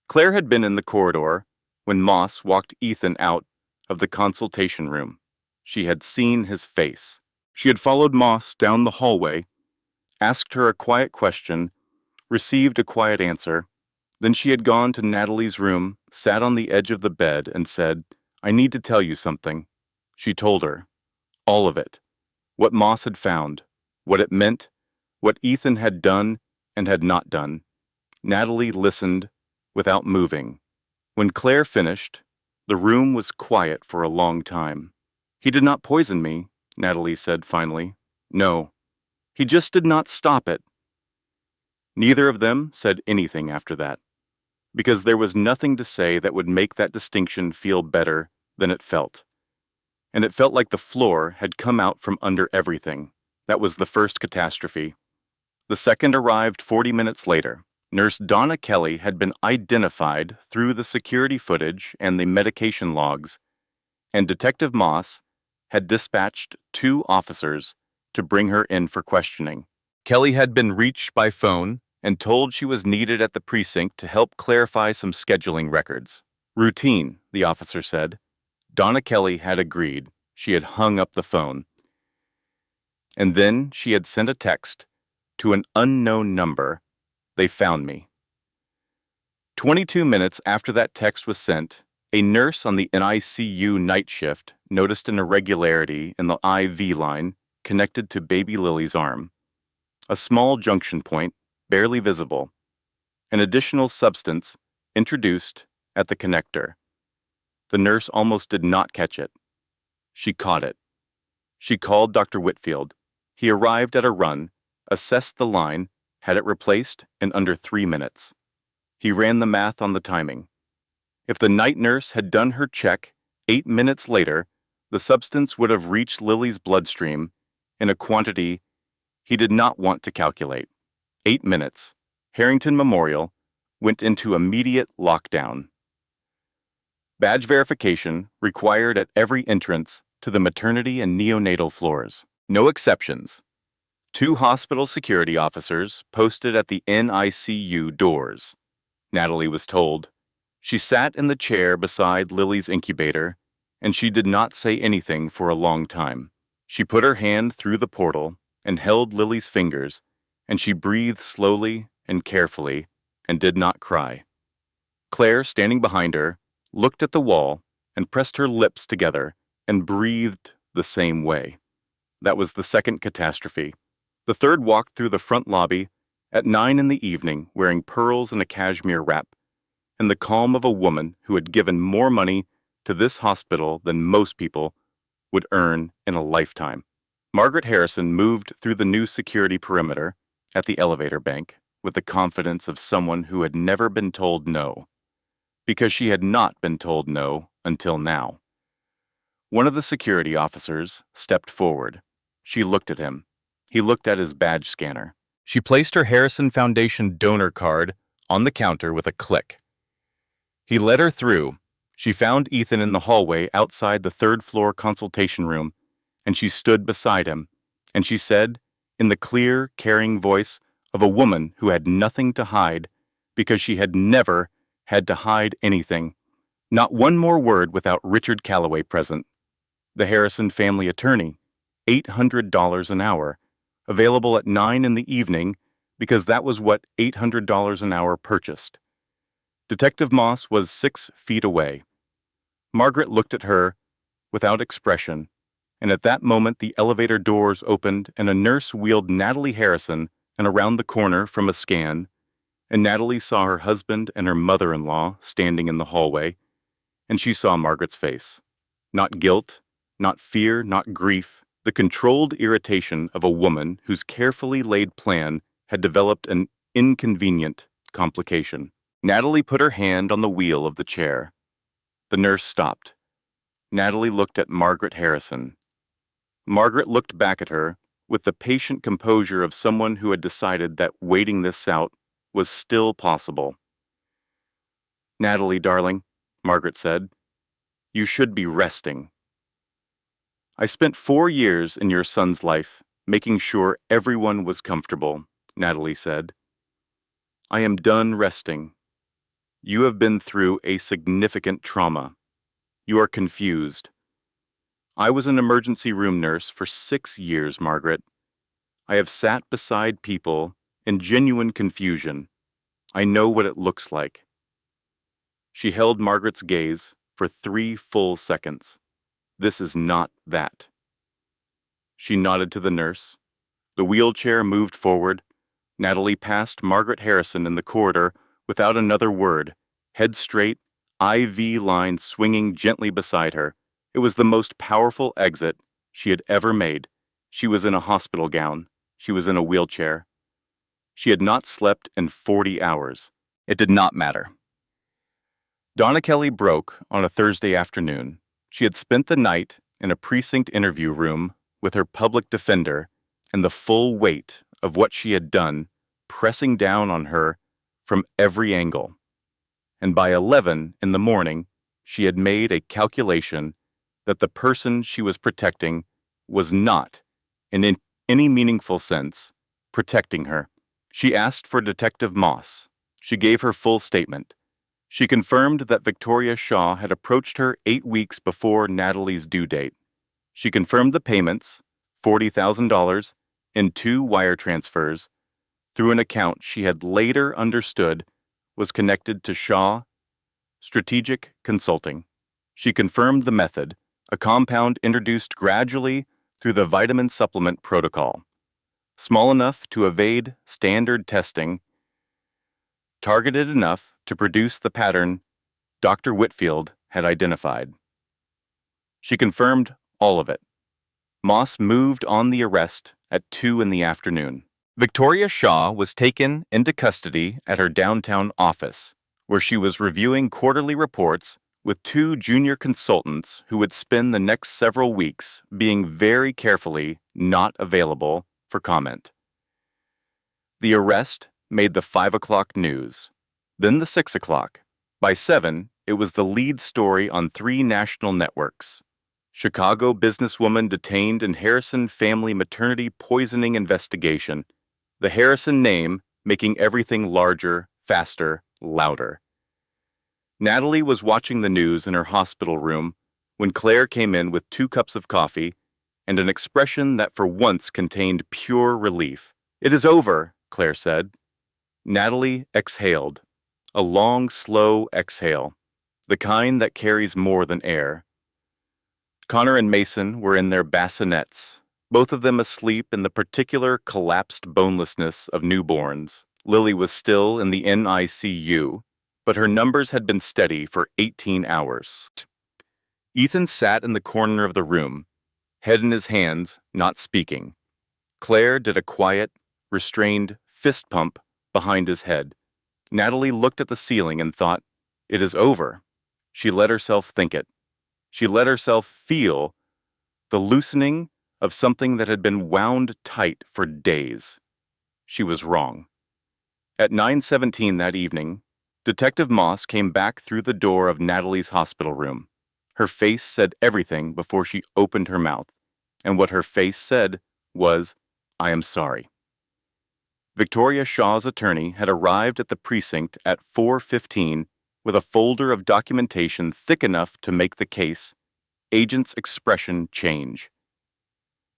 Claire had been in the corridor when Moss walked Ethan out of the consultation room. She had seen his face. She had followed Moss down the hallway, asked her a quiet question, received a quiet answer. Then she had gone to Natalie's room, sat on the edge of the bed, and said, "I need to tell you something." She told her. All of it. What Moss had found, what it meant, what Ethan had done and had not done. Natalie listened without moving. When Claire finished, the room was quiet for a long time. "He did not poison me," Natalie said finally. "No. He just did not stop it." Neither of them said anything after that, because there was nothing to say that would make that distinction feel better than it felt. And it felt like the floor had come out from under everything. That was the first catastrophe. The second arrived 40 minutes later. Nurse Donna Kelly had been identified through the security footage and the medication logs, and Detective Moss had dispatched 2 officers to bring her in for questioning. Kelly had been reached by phone and told she was needed at the precinct to help clarify some scheduling records. Routine, the officer said. Donna Kelly had agreed. She had hung up the phone. And then she had sent a text to an unknown number. "They found me." 22 minutes after that text was sent, a nurse on the NICU night shift noticed an irregularity in the IV line connected to baby Lily's arm. A small junction point, barely visible. An additional substance introduced at the connector. The nurse almost did not catch it. She caught it. She called Dr. Whitfield. He arrived at a run, assessed the line, had it replaced in under 3 minutes. He ran the math on the timing. If the night nurse had done her check 8 minutes later, the substance would have reached Lily's bloodstream in a quantity he did not want to calculate. 8 minutes. Harrington Memorial went into immediate lockdown. Badge verification required at every entrance to the maternity and neonatal floors. No exceptions. 2 hospital security officers posted at the NICU doors. Natalie was told. She sat in the chair beside Lily's incubator, and she did not say anything for a long time. She put her hand through the portal and held Lily's fingers, and she breathed slowly and carefully and did not cry. Claire, standing behind her, looked at the wall and pressed her lips together and breathed the same way. That was the second catastrophe. The third walked through the front lobby at 9 in the evening wearing pearls and a cashmere wrap, in the calm of a woman who had given more money to this hospital than most people would earn in a lifetime. Margaret Harrison moved through the new security perimeter at the elevator bank with the confidence of someone who had never been told no, because she had not been told no until now. One of the security officers stepped forward. She looked at him. He looked at his badge scanner. She placed her Harrison Foundation donor card on the counter with a click. He led her through. She found Ethan in the hallway outside the third-floor consultation room, and she stood beside him, and she said, in the clear, caring voice of a woman who had nothing to hide because she had never had to hide anything, not one more word without Richard Calloway present. The Harrison family attorney, $800 an hour, available at 9 in the evening because that was what $800 an hour purchased. Detective Moss was 6 feet away. Margaret looked at her without expression, and at that moment the elevator doors opened and a nurse wheeled Natalie Harrison and around the corner from a scan, and Natalie saw her husband and her mother-in-law standing in the hallway, and she saw Margaret's face. Not guilt, not fear, not grief, the controlled irritation of a woman whose carefully laid plan had developed an inconvenient complication. Natalie put her hand on the wheel of the chair. The nurse stopped. Natalie looked at Margaret Harrison. Margaret looked back at her with the patient composure of someone who had decided that waiting this out was still possible. "Natalie, darling," Margaret said, "you should be resting." "I spent 4 years in your son's life making sure everyone was comfortable," Natalie said. "I am done resting. You have been through a significant trauma. You are confused. I was an emergency room nurse for 6 years, Margaret. I have sat beside people in genuine confusion. I know what it looks like." She held Margaret's gaze for 3 full seconds. "This is not that." She nodded to the nurse. The wheelchair moved forward. Natalie passed Margaret Harrison in the corridor without another word, head straight, IV line swinging gently beside her. It was the most powerful exit she had ever made. She was in a hospital gown. She was in a wheelchair. She had not slept in 40 hours. It did not matter. Donna Kelly broke on a Thursday afternoon. She had spent the night in a precinct interview room with her public defender, and the full weight of what she had done pressing down on her from every angle. And by 11 in the morning, she had made a calculation that the person she was protecting was not, in any meaningful sense, protecting her. She asked for Detective Moss. She gave her full statement. She confirmed that Victoria Shaw had approached her 8 weeks before Natalie's due date. She confirmed the payments, $40,000, in 2 wire transfers, through an account she had later understood was connected to Shaw Strategic Consulting. She confirmed the method, a compound introduced gradually through the vitamin supplement protocol, small enough to evade standard testing, targeted enough to produce the pattern Dr. Whitfield had identified. She confirmed all of it. Moss moved on the arrest at 2 in the afternoon. Victoria Shaw was taken into custody at her downtown office, where she was reviewing quarterly reports with 2 junior consultants who would spend the next several weeks being very carefully not available for comment. The arrest made the 5 o'clock news, then the 6 o'clock. By 7, it was the lead story on 3 national networks. Chicago businesswoman detained in Harrison family maternity poisoning investigation. The Harrison name making everything larger, faster, louder. Natalie was watching the news in her hospital room when Claire came in with 2 cups of coffee and an expression that for once contained pure relief. "It is over," Claire said. Natalie exhaled. A long, slow exhale, the kind that carries more than air. Connor and Mason were in their bassinets, both of them asleep in the particular collapsed bonelessness of newborns. Lily was still in the NICU, but her numbers had been steady for 18 hours. Ethan sat in the corner of the room, head in his hands, not speaking. Claire did a quiet, restrained fist pump behind his head. Natalie looked at the ceiling and thought, "It is over." She let herself think it. She let herself feel the loosening of something that had been wound tight for days. She was wrong. At 9:17 that evening, Detective Moss came back through the door of Natalie's hospital room. Her face said everything before she opened her mouth, and what her face said was, "I am sorry." Victoria Shaw's attorney had arrived at the precinct at 4:15 with a folder of documentation thick enough to make the case, agent's expression change.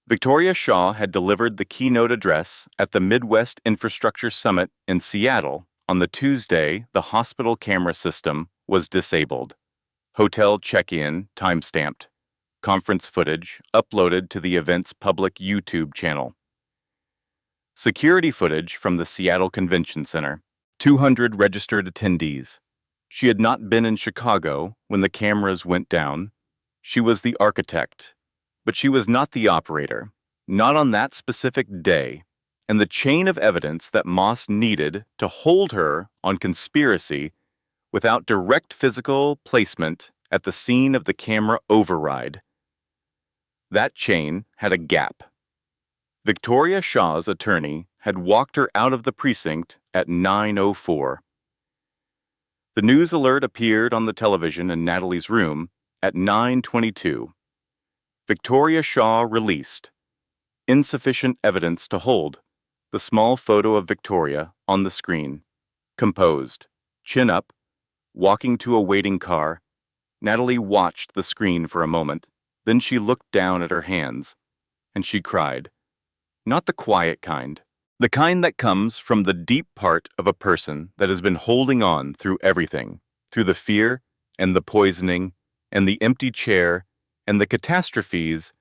Victoria Shaw had delivered the keynote address at the Midwest Infrastructure Summit in Seattle on the Tuesday the hospital camera system was disabled. Hotel check-in time-stamped. Conference footage uploaded to the event's public YouTube channel. Security footage from the Seattle Convention Center. 200 registered attendees. She had not been in Chicago when the cameras went down. She was the architect, but she was not the operator, not on that specific day, and the chain of evidence that Moss needed to hold her on conspiracy without direct physical placement at the scene of the camera override. That chain had a gap. Victoria Shaw's attorney had walked her out of the precinct at 9:04. The news alert appeared on the television in Natalie's room at 9:22. Victoria Shaw released. Insufficient evidence to hold. The small photo of Victoria on the screen. Composed. Chin up. Walking to a waiting car. Natalie watched the screen for a moment. Then she looked down at her hands. And she cried. Not the quiet kind. The kind that comes from the deep part of a person that has been holding on through everything. Through the fear and the poisoning and the empty chair and the catastrophes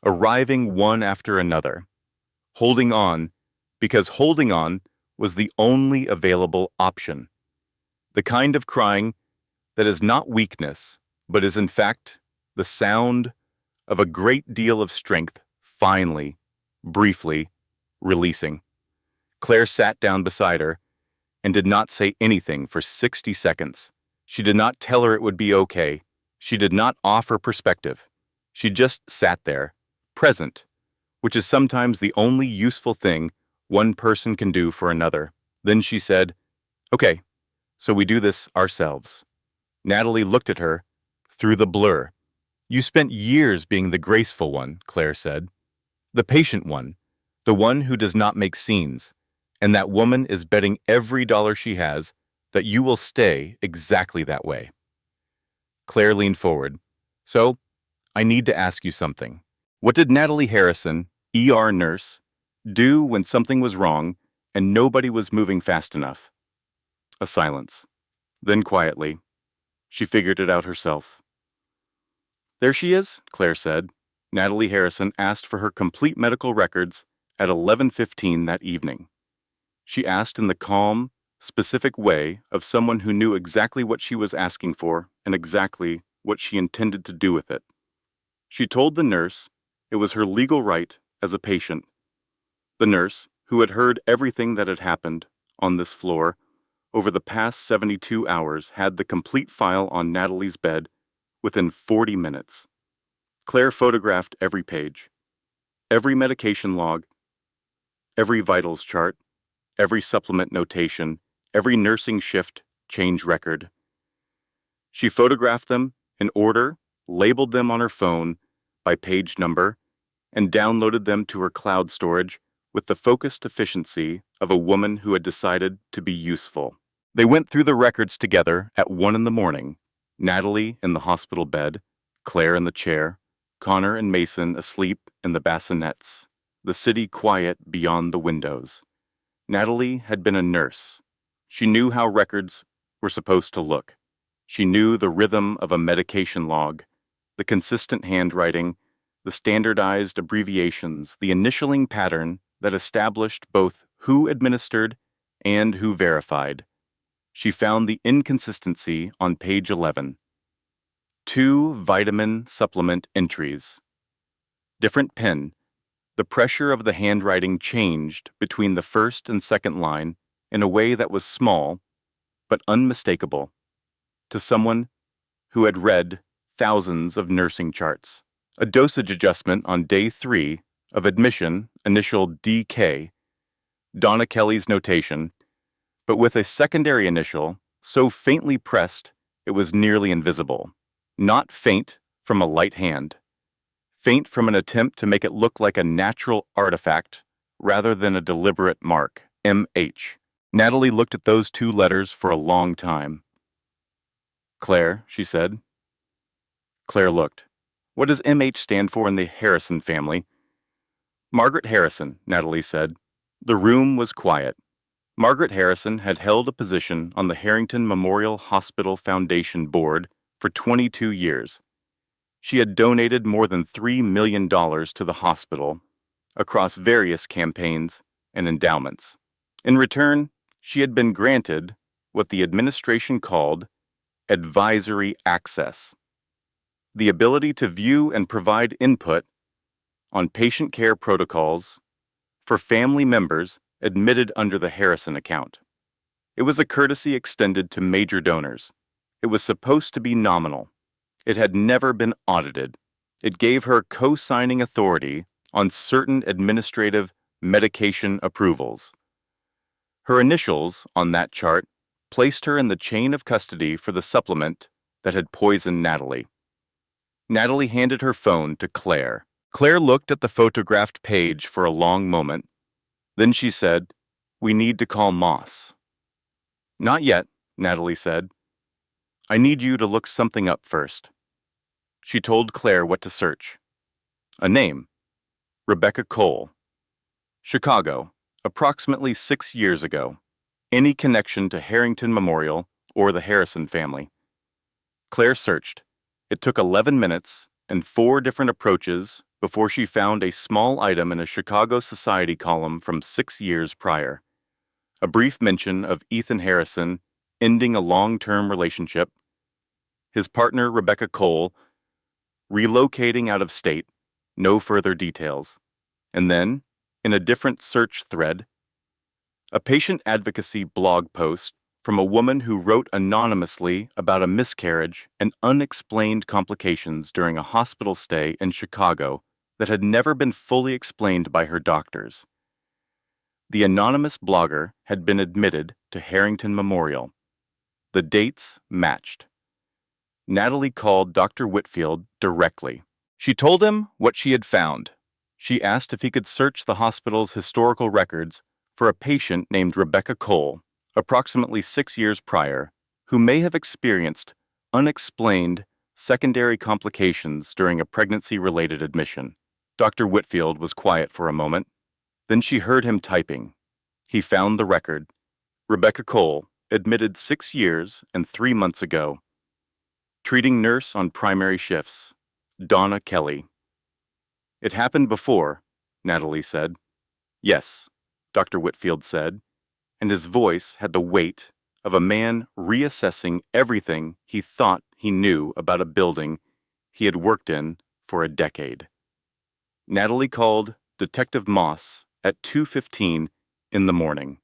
arriving one after another. Holding on because holding on was the only available option. The kind of crying that is not weakness, but is in fact the sound of a great deal of strength finally, briefly, releasing. Claire sat down beside her and did not say anything for 60 seconds. She did not tell her it would be okay. She did not offer perspective. She just sat there, present, which is sometimes the only useful thing one person can do for another. Then she said, "Okay, so we do this ourselves." Natalie looked at her through the blur. "You spent years being the graceful one," Claire said. "The patient one, the one who does not make scenes. And that woman is betting every dollar she has that you will stay exactly that way." Claire leaned forward. "So, I need to ask you something. What did Natalie Harrison, ER nurse, do when something was wrong and nobody was moving fast enough?" A silence. Then quietly, "She figured it out herself." "There she is," Claire said. Natalie Harrison asked for her complete medical records at 11:15 that evening. She asked in the calm, specific way of someone who knew exactly what she was asking for and exactly what she intended to do with it. She told the nurse it was her legal right as a patient. The nurse, who had heard everything that had happened on this floor over the past 72 hours, had the complete file on Natalie's bed within 40 minutes. Claire photographed every page, every medication log, every vitals chart, every supplement notation, every nursing shift change record. She photographed them in order, labeled them on her phone by page number, and downloaded them to her cloud storage with the focused efficiency of a woman who had decided to be useful. They went through the records together at 1 in the morning, Natalie in the hospital bed, Claire in the chair, Connor and Mason asleep in the bassinets, the city quiet beyond the windows. Natalie had been a nurse. She knew how records were supposed to look. She knew the rhythm of a medication log, the consistent handwriting, the standardized abbreviations, the initialing pattern that established both who administered and who verified. She found the inconsistency on page 11. 2 vitamin supplement entries. Different pen. The pressure of the handwriting changed between the first and second line in a way that was small, but unmistakable, to someone who had read thousands of nursing charts. A dosage adjustment on day 3 of admission, initial DK, Donna Kelly's notation, but with a secondary initial so faintly pressed it was nearly invisible. Not faint from a light hand. Faint from an attempt to make it look like a natural artifact rather than a deliberate mark, MH. Natalie looked at those 2 letters for a long time. Claire, she said. Claire looked. What does MH stand for in the Harrison family? Margaret Harrison, Natalie said. The room was quiet. Margaret Harrison had held a position on the Harrington Memorial Hospital Foundation Board for 22 years. She had donated more than $3 million to the hospital across various campaigns and endowments. In return, she had been granted what the administration called advisory access, the ability to view and provide input on patient care protocols for family members admitted under the Harrison account. It was a courtesy extended to major donors. It was supposed to be nominal. It had never been audited. It gave her co-signing authority on certain administrative medication approvals. Her initials on that chart placed her in the chain of custody for the supplement that had poisoned Natalie. Natalie handed her phone to Claire. Claire looked at the photographed page for a long moment. Then she said, "We need to call Moss." "Not yet," Natalie said. "I need you to look something up first." She told Claire what to search. A name. Rebecca Cole. Chicago, approximately 6 years ago. Any connection to Harrington Memorial or the Harrison family. Claire searched. It took 11 minutes and 4 different approaches before she found a small item in a Chicago Society column from 6 years prior. A brief mention of Ethan Harrison ending a long-term relationship, his partner Rebecca Cole relocating out of state, no further details. And then, in a different search thread, a patient advocacy blog post from a woman who wrote anonymously about a miscarriage and unexplained complications during a hospital stay in Chicago that had never been fully explained by her doctors. The anonymous blogger had been admitted to Harrington Memorial. The dates matched. Natalie called Dr. Whitfield directly. She told him what she had found. She asked if he could search the hospital's historical records for a patient named Rebecca Cole, approximately 6 years prior, who may have experienced unexplained secondary complications during a pregnancy-related admission. Dr. Whitfield was quiet for a moment. Then she heard him typing. He found the record. Rebecca Cole, admitted 6 years and 3 months ago. Treating nurse on primary shifts, Donna Kelly. It happened before, Natalie said. Yes, Dr. Whitfield said, and his voice had the weight of a man reassessing everything he thought he knew about a building he had worked in for a decade. Natalie called Detective Moss at 2:15 in the morning.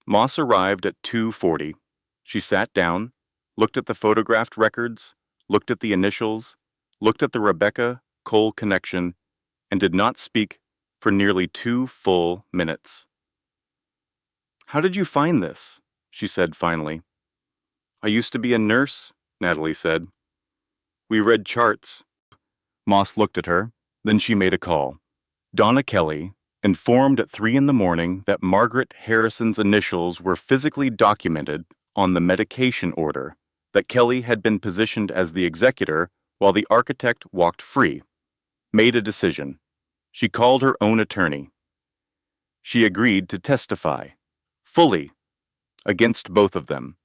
Moss arrived at 2:40. She sat down, looked at the photographed records, looked at the initials, looked at the Rebecca Cole connection, and did not speak for nearly 2 full minutes. "How did you find this?" she said finally. "I used to be a nurse," Natalie said. "We read charts." Moss looked at her, then she made a call. Donna Kelly, informed at 3 in the morning that Margaret Harrison's initials were physically documented on the medication order, that Kelly had been positioned as the executor while the architect walked free. made a decision. She called her own attorney. She agreed to testify, fully, against both of them.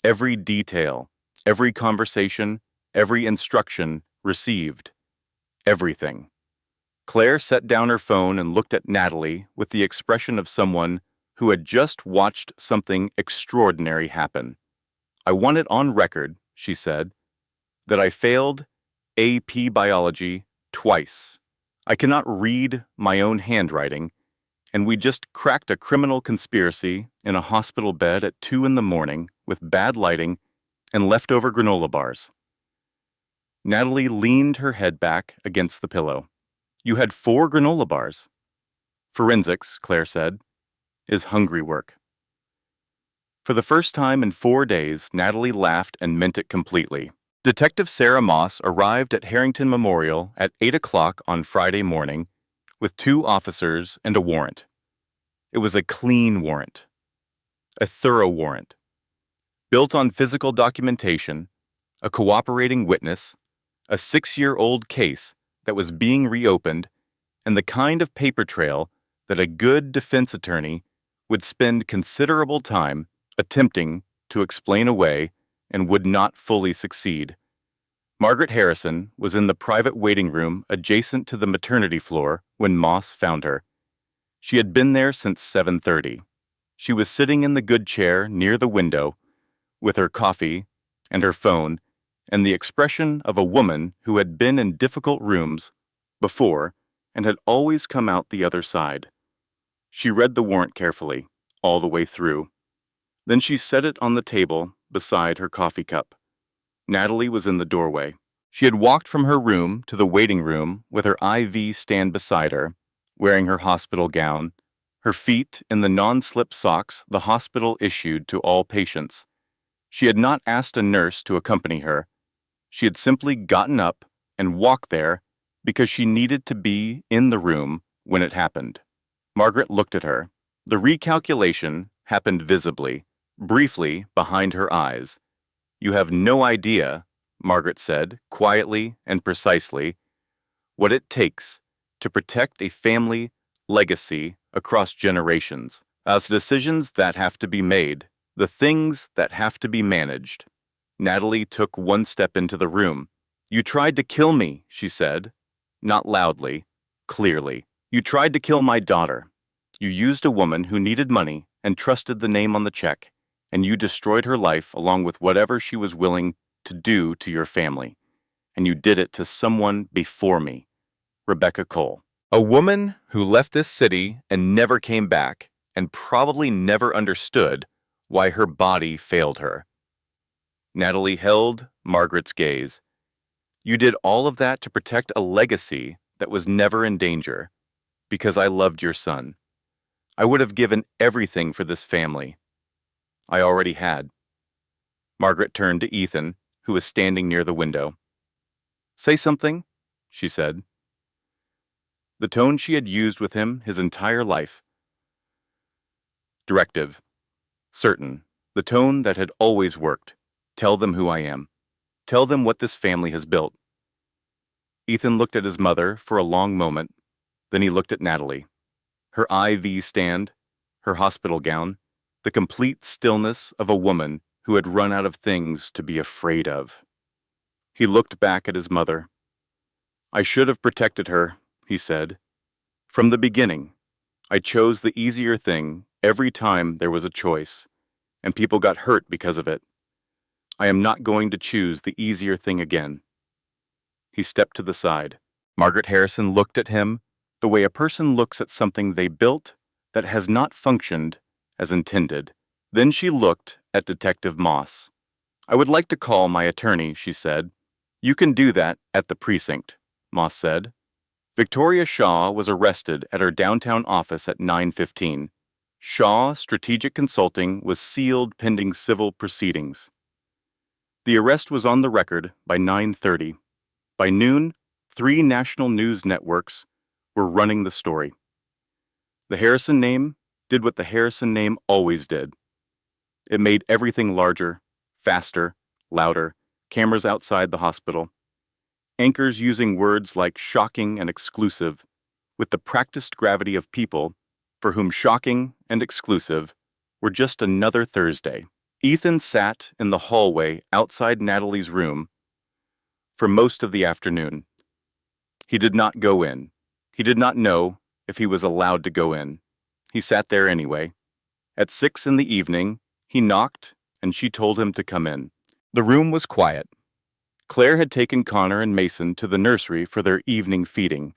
Every detail, every conversation, every instruction received. Everything. Claire set down her phone and looked at Natalie with the expression of someone who had just watched something extraordinary happen. "I want it on record," she said, "that I failed AP Biology twice. I cannot read my own handwriting, and we just cracked a criminal conspiracy in a hospital bed at 2 in the morning with bad lighting and leftover granola bars." Natalie leaned her head back against the pillow. "You had 4 granola bars." "Forensics," Claire said, "is hungry work." For the first time in 4 days, Natalie laughed and meant it completely. Detective Sarah Moss arrived at Harrington Memorial at 8 o'clock on Friday morning with 2 officers and a warrant. It was a clean warrant, a thorough warrant, built on physical documentation, a cooperating witness, a 6-year-old case that was being reopened, and the kind of paper trail that a good defense attorney would spend considerable time attempting to explain away and would not fully succeed. Margaret Harrison was in the private waiting room adjacent to the maternity floor when Moss found her. She had been there since 7:30. She was sitting in the good chair near the window with her coffee and her phone and the expression of a woman who had been in difficult rooms before and had always come out the other side. She read the warrant carefully, all the way through. Then she set it on the table beside her coffee cup. Natalie was in the doorway. She had walked from her room to the waiting room with her IV stand beside her, wearing her hospital gown, her feet in the non-slip socks the hospital issued to all patients. She had not asked a nurse to accompany her. She had simply gotten up and walked there because she needed to be in the room when it happened. Margaret looked at her. The recalculation happened visibly, briefly behind her eyes. "You have no idea," Margaret said, quietly and precisely, "what it takes to protect a family legacy across generations, the decisions that have to be made, the things that have to be managed." Natalie took one step into the room. "You tried to kill me," she said, not loudly, clearly. "You tried to kill my daughter. You used a woman who needed money and trusted the name on the check, and you destroyed her life along with whatever she was willing to do to your family. And you did it to someone before me, Rebecca Cole. A woman who left this city and never came back, and probably never understood why her body failed her." Natalie held Margaret's gaze. "You did all of that to protect a legacy that was never in danger, because I loved your son. I would have given everything for this family. I already had." Margaret turned to Ethan, who was standing near the window. "Say something," she said. The tone she had used with him his entire life. Directive. Certain. The tone that had always worked. "Tell them who I am. Tell them what this family has built." Ethan looked at his mother for a long moment. Then he looked at Natalie. Her IV stand, her hospital gown, the complete stillness of a woman who had run out of things to be afraid of. He looked back at his mother. "I should have protected her," he said. "From the beginning, I chose the easier thing every time there was a choice, and people got hurt because of it. I am not going to choose the easier thing again." He stepped to the side. Margaret Harrison looked at him the way a person looks at something they built that has not functioned as intended. Then she looked at Detective Moss. "I would like to call my attorney," she said. "You can do that at the precinct," Moss said. Victoria Shaw was arrested at her downtown office at 9:15. Shaw Strategic Consulting was sealed pending civil proceedings. The arrest was on the record by 9:30. By noon, 3 national news networks were running the story. The Harrison name did what the Harrison name always did. It made everything larger, faster, louder, cameras outside the hospital. anchors using words like shocking and exclusive, with the practiced gravity of people for whom shocking and exclusive were just another Thursday. Ethan sat in the hallway outside Natalie's room for most of the afternoon. He did not go in. He did not know if he was allowed to go in. He sat there anyway. At 6 in the evening, he knocked and she told him to come in. The room was quiet. Claire had taken Connor and Mason to the nursery for their evening feeding.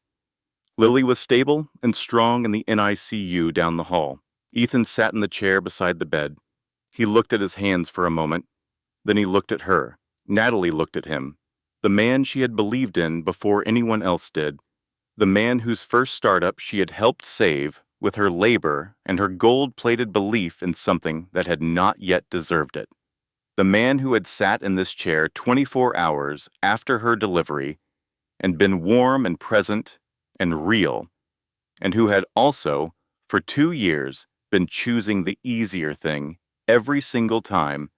Lily was stable and strong in the NICU down the hall. Ethan sat in the chair beside the bed. He looked at his hands for a moment. Then he looked at her. Natalie looked at him. The man she had believed in before anyone else did. The man whose first startup she had helped save with her labor and her gold-plated belief in something that had not yet deserved it. The man who had sat in this chair 24 hours after her delivery and been warm and present and real, and who had also, for 2 years, been choosing the easier thing every single time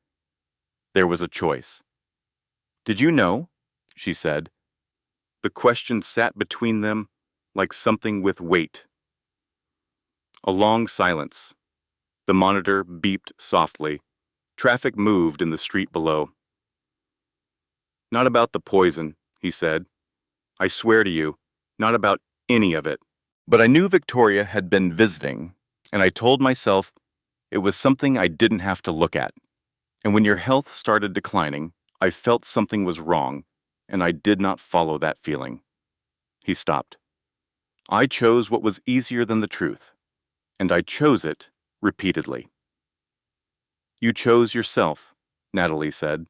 there was a choice. "Did you know?" she said. The question sat between them like something with weight. A long silence. The monitor beeped softly. Traffic moved in the street below. "Not about the poison," he said. "I swear to you, not about any of it." But I knew Victoria had been visiting, and I told myself it was something I didn't have to look at. And when your health started declining, I felt something was wrong, and I did not follow that feeling. He stopped. I chose what was easier than the truth, and I chose it repeatedly. "You chose yourself," Natalie said.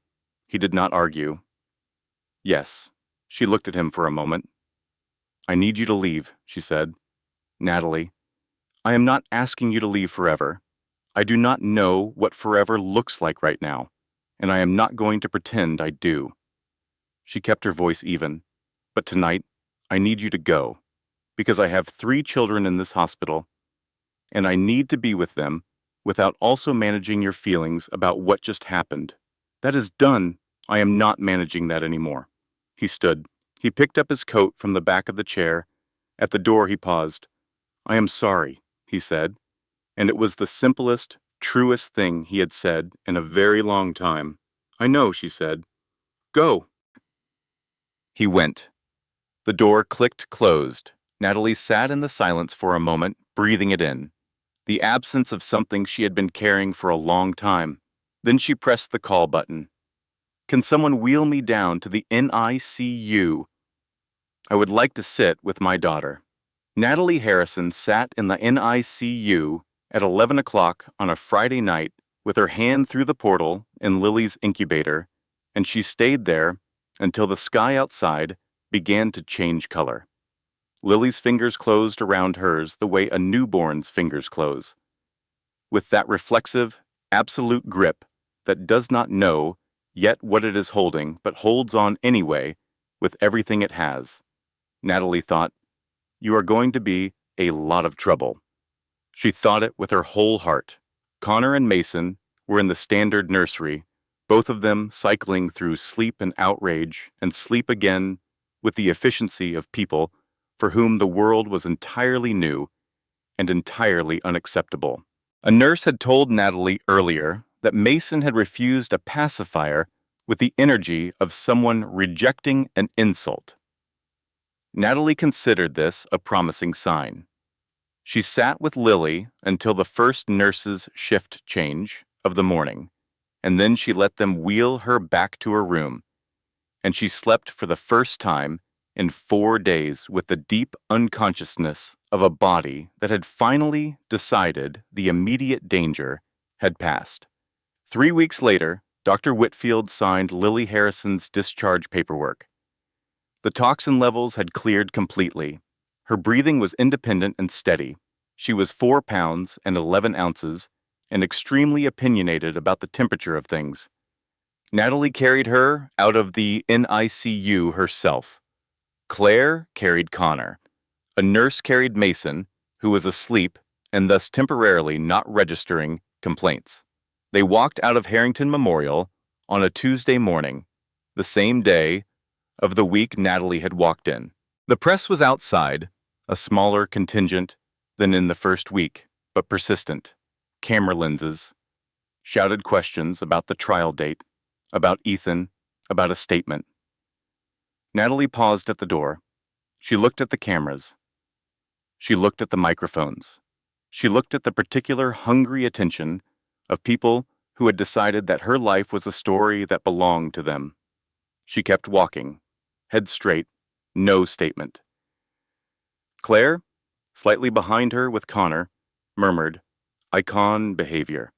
He did not argue. "Yes." She looked at him for a moment. "I need you to leave," she said. "Natalie, I am not asking you to leave forever. I do not know what forever looks like right now, and I am not going to pretend I do." She kept her voice even. "But tonight, I need you to go, because I have 3 children in this hospital, and I need to be with them without also managing your feelings about what just happened. That is done. I am not managing that anymore." He stood. He picked up his coat from the back of the chair. At the door he paused. "I am sorry," he said, and it was the simplest, truest thing he had said in a very long time. "I know," she said. "Go." He went. The door clicked closed. Natalie sat in the silence for a moment, breathing it in. The absence of something she had been carrying for a long time. Then she pressed the call button. "Can someone wheel me down to the NICU? I would like to sit with my daughter." Natalie Harrison sat in the NICU at 11 o'clock on a Friday night with her hand through the portal in Lily's incubator, and she stayed there until the sky outside began to change color. Lily's fingers closed around hers the way a newborn's fingers close, with that reflexive, absolute grip that does not know yet what it is holding but holds on anyway with everything it has. Natalie thought, "You are going to be a lot of trouble." She thought it with her whole heart. Connor and Mason were in the standard nursery, both of them cycling through sleep and outrage and sleep again with the efficiency of people for whom the world was entirely new and entirely unacceptable. A nurse had told Natalie earlier that Mason had refused a pacifier with the energy of someone rejecting an insult. Natalie considered this a promising sign. She sat with Lily until the first nurse's shift change of the morning, and then she let them wheel her back to her room, and she slept for the first time in 4 days with the deep unconsciousness of a body that had finally decided the immediate danger had passed. 3 weeks later, Dr. Whitfield signed Lily Harrison's discharge paperwork. The toxin levels had cleared completely. Her breathing was independent and steady. She was 4 pounds and 11 ounces and extremely opinionated about the temperature of things. Natalie carried her out of the NICU herself. Claire carried Connor. A nurse carried Mason, who was asleep and thus temporarily not registering complaints. They walked out of Harrington Memorial on a Tuesday morning, the same day of the week Natalie had walked in. The press was outside, a smaller contingent than in the first week, but persistent. Camera lenses, shouted questions about the trial date, about Ethan, about a statement. Natalie paused at the door. She looked at the cameras. She looked at the microphones. She looked at the particular hungry attention of people who had decided that her life was a story that belonged to them. She kept walking, head straight, no statement. Claire, slightly behind her with Connor, murmured, "Icon behavior."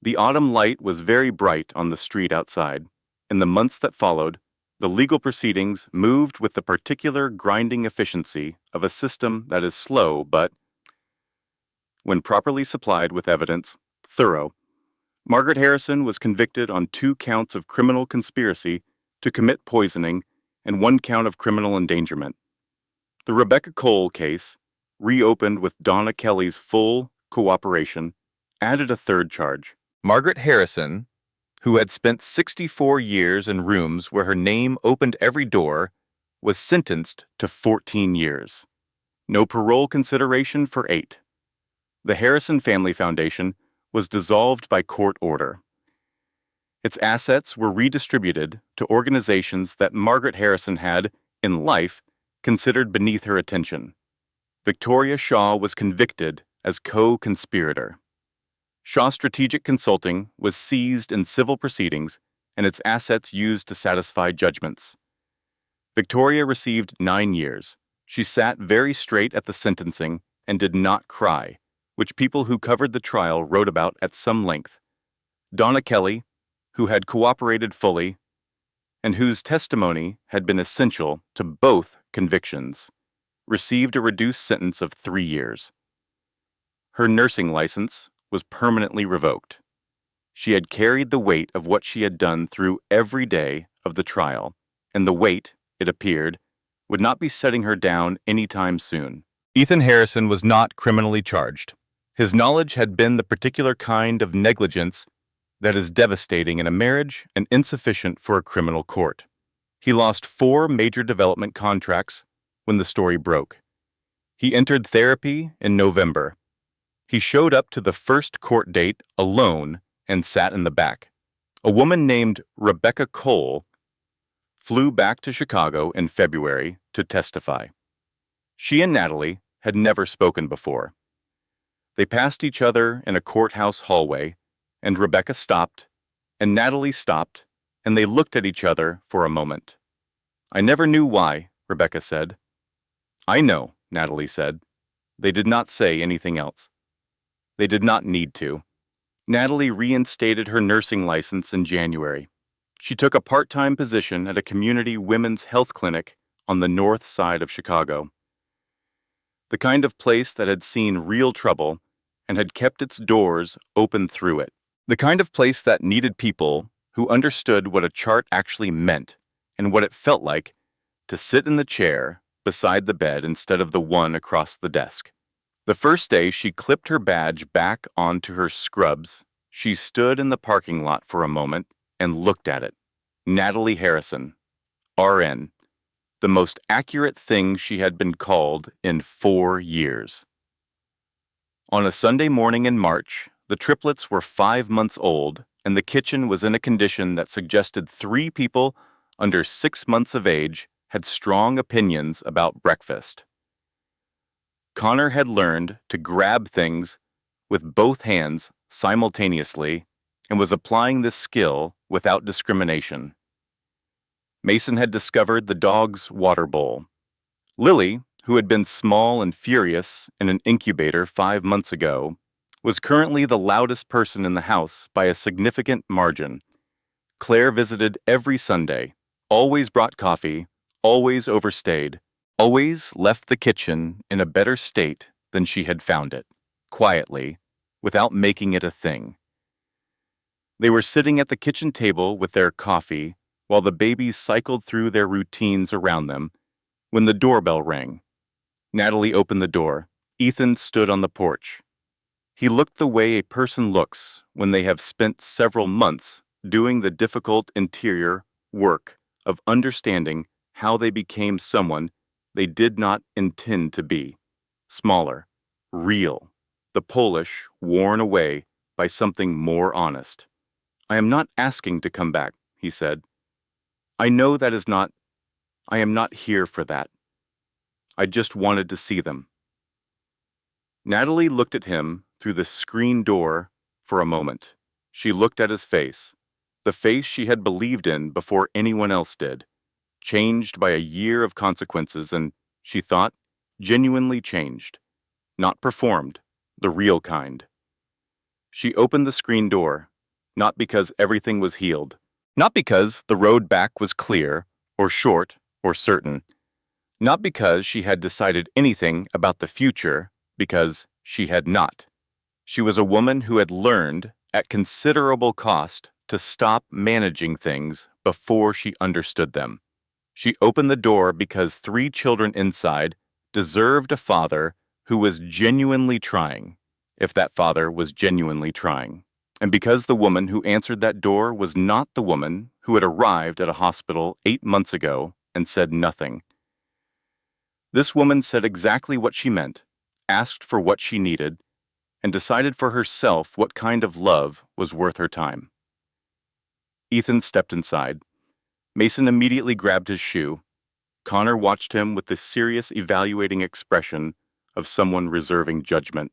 The autumn light was very bright on the street outside. In the months that followed, the legal proceedings moved with the particular grinding efficiency of a system that is slow but, when properly supplied with evidence, thorough. Margaret Harrison was convicted on 2 counts of criminal conspiracy to commit poisoning and 1 count of criminal endangerment. The Rebecca Cole case, reopened with Donna Kelly's full cooperation, added a 3rd charge. Margaret Harrison, who had spent 64 years in rooms where her name opened every door, was sentenced to 14 years. No parole consideration for 8. The Harrison Family Foundation was dissolved by court order. Its assets were redistributed to organizations that Margaret Harrison had, in life, considered beneath her attention. Victoria Shaw was convicted as co-conspirator. Shaw Strategic Consulting was seized in civil proceedings and its assets used to satisfy judgments. Victoria received 9 years. She sat very straight at the sentencing and did not cry, which people who covered the trial wrote about at some length. Donna Kelly, who had cooperated fully, and whose testimony had been essential to both convictions, received a reduced sentence of 3 years. Her nursing license was permanently revoked. She had carried the weight of what she had done through every day of the trial, and the weight, it appeared, would not be setting her down any time soon. Ethan Harrison was not criminally charged. His knowledge had been the particular kind of negligence that is devastating in a marriage and insufficient for a criminal court. He lost 4 major development contracts when the story broke. He entered therapy in November. He showed up to the first court date alone and sat in the back. A woman named Rebecca Cole flew back to Chicago in February to testify. She and Natalie had never spoken before. They passed each other in a courthouse hallway, and Rebecca stopped, and Natalie stopped, and they looked at each other for a moment. "I never knew why," Rebecca said. "I know," Natalie said. They did not say anything else. They did not need to. Natalie reinstated her nursing license in January. She took a part-time position at a community women's health clinic on the north side of Chicago. The kind of place that had seen real trouble and had kept its doors open through it. The kind of place that needed people who understood what a chart actually meant and what it felt like to sit in the chair beside the bed instead of the one across the desk. The first day she clipped her badge back onto her scrubs, she stood in the parking lot for a moment and looked at it. Natalie Harrison, RN, the most accurate thing she had been called in 4 years. On a Sunday morning in March, the triplets were 5 months old, and the kitchen was in a condition that suggested 3 people under 6 months of age had strong opinions about breakfast. Connor had learned to grab things with both hands simultaneously and was applying this skill without discrimination. Mason had discovered the dog's water bowl. Lily, who had been small and furious in an incubator 5 months ago, was currently the loudest person in the house by a significant margin. Claire visited every Sunday, always brought coffee, always overstayed, always left the kitchen in a better state than she had found it, quietly, without making it a thing. They were sitting at the kitchen table with their coffee while the babies cycled through their routines around them when the doorbell rang. Natalie opened the door. Ethan stood on the porch. He looked the way a person looks when they have spent several months doing the difficult interior work of understanding how they became someone they did not intend to be. Smaller, real, the Polish worn away by something more honest. "I am not asking to come back," he said. "I know that is not, I am not here for that. I just wanted to see them." Natalie looked at him through the screen door for a moment. She looked at his face, the face she had believed in before anyone else did, changed by a year of consequences and, she thought, genuinely changed, not performed, the real kind. She opened the screen door, not because everything was healed, not because the road back was clear, or short, or certain, not because she had decided anything about the future, because she had not. She was a woman who had learned, at considerable cost, to stop managing things before she understood them. She opened the door because 3 children inside deserved a father who was genuinely trying, if that father was genuinely trying. And because the woman who answered that door was not the woman who had arrived at a hospital 8 months ago and said nothing. This woman said exactly what she meant, asked for what she needed, and decided for herself what kind of love was worth her time. Ethan stepped inside. Mason immediately grabbed his shoe. Connor watched him with the serious, evaluating expression of someone reserving judgment.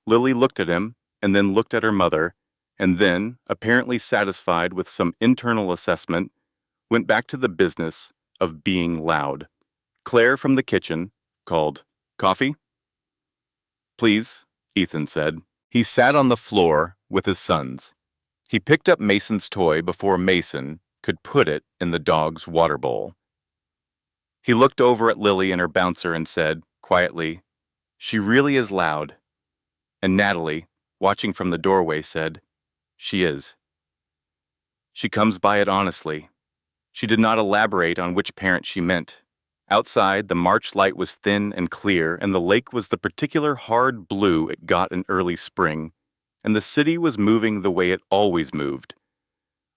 Lily looked at him, and then looked at her mother, and then, apparently satisfied with some internal assessment, went back to the business of being loud. Claire from the kitchen called, "Coffee?" "Please," Ethan said. He sat on the floor with his sons. He picked up Mason's toy before Mason could put it in the dog's water bowl. He looked over at Lily and her bouncer and said, quietly, "She really is loud." And Natalie, watching from the doorway, said, "She is." She comes by it honestly. She did not elaborate on which parent she meant. Outside, the March light was thin and clear, and the lake was the particular hard blue it got in early spring, and the city was moving the way it always moved,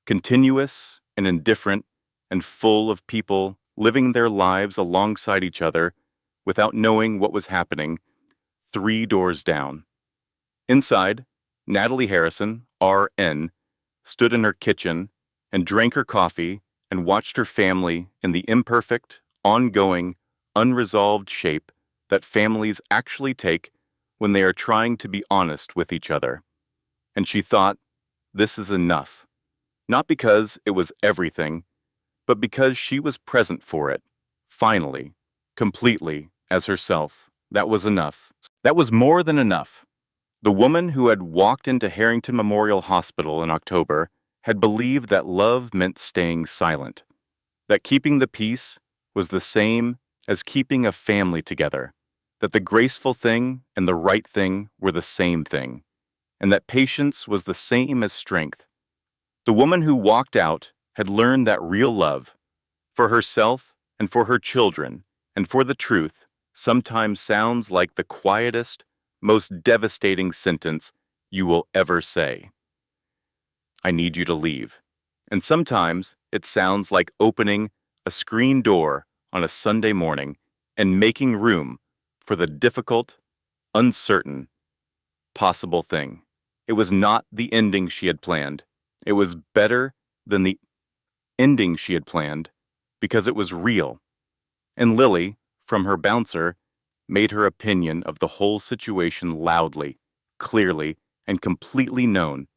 continuous and indifferent and full of people living their lives alongside each other without knowing what was happening 3 doors down. Inside, Natalie Harrison, RN, stood in her kitchen and drank her coffee and watched her family in the imperfect, ongoing, unresolved shape that families actually take when they are trying to be honest with each other. And she thought, this is enough. Not because it was everything, but because she was present for it, finally, completely, as herself. That was enough. That was more than enough. The woman who had walked into Harrington Memorial Hospital in October had believed that love meant staying silent, that keeping the peace was the same as keeping a family together, that the graceful thing and the right thing were the same thing, and that patience was the same as strength. The woman who walked out had learned that real love, for herself and for her children and for the truth, sometimes sounds like the quietest, most devastating sentence you will ever say. "I need you to leave." And sometimes it sounds like opening a screen door on a Sunday morning and making room for the difficult, uncertain, possible thing. It was not the ending she had planned. It was better than the ending she had planned because it was real. And Lily, from her bouncer, made her opinion of the whole situation loudly, clearly, and completely known.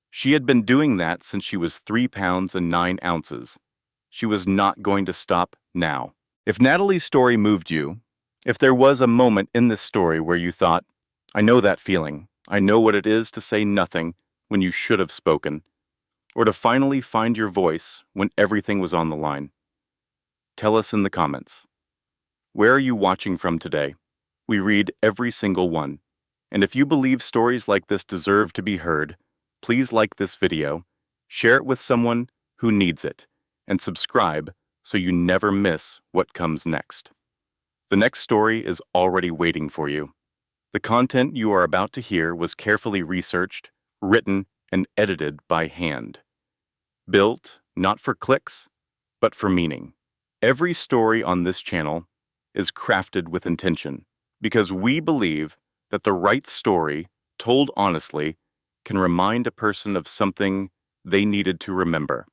She had been doing that since she was 3 pounds and 9 ounces. She was not going to stop now. If Natalie's story moved you, if there was a moment in this story where you thought, "I know that feeling. I know what it is to say nothing when you should have spoken," or to finally find your voice when everything was on the line, tell us in the comments. Where are you watching from today? We read every single one. And if you believe stories like this deserve to be heard, please like this video, share it with someone who needs it, and subscribe so you never miss what comes next. The next story is already waiting for you. The content you are about to hear was carefully researched, written, and edited by hand. Built not for clicks, but for meaning. Every story on this channel is crafted with intention because we believe that the right story, told honestly, can remind a person of something they needed to remember.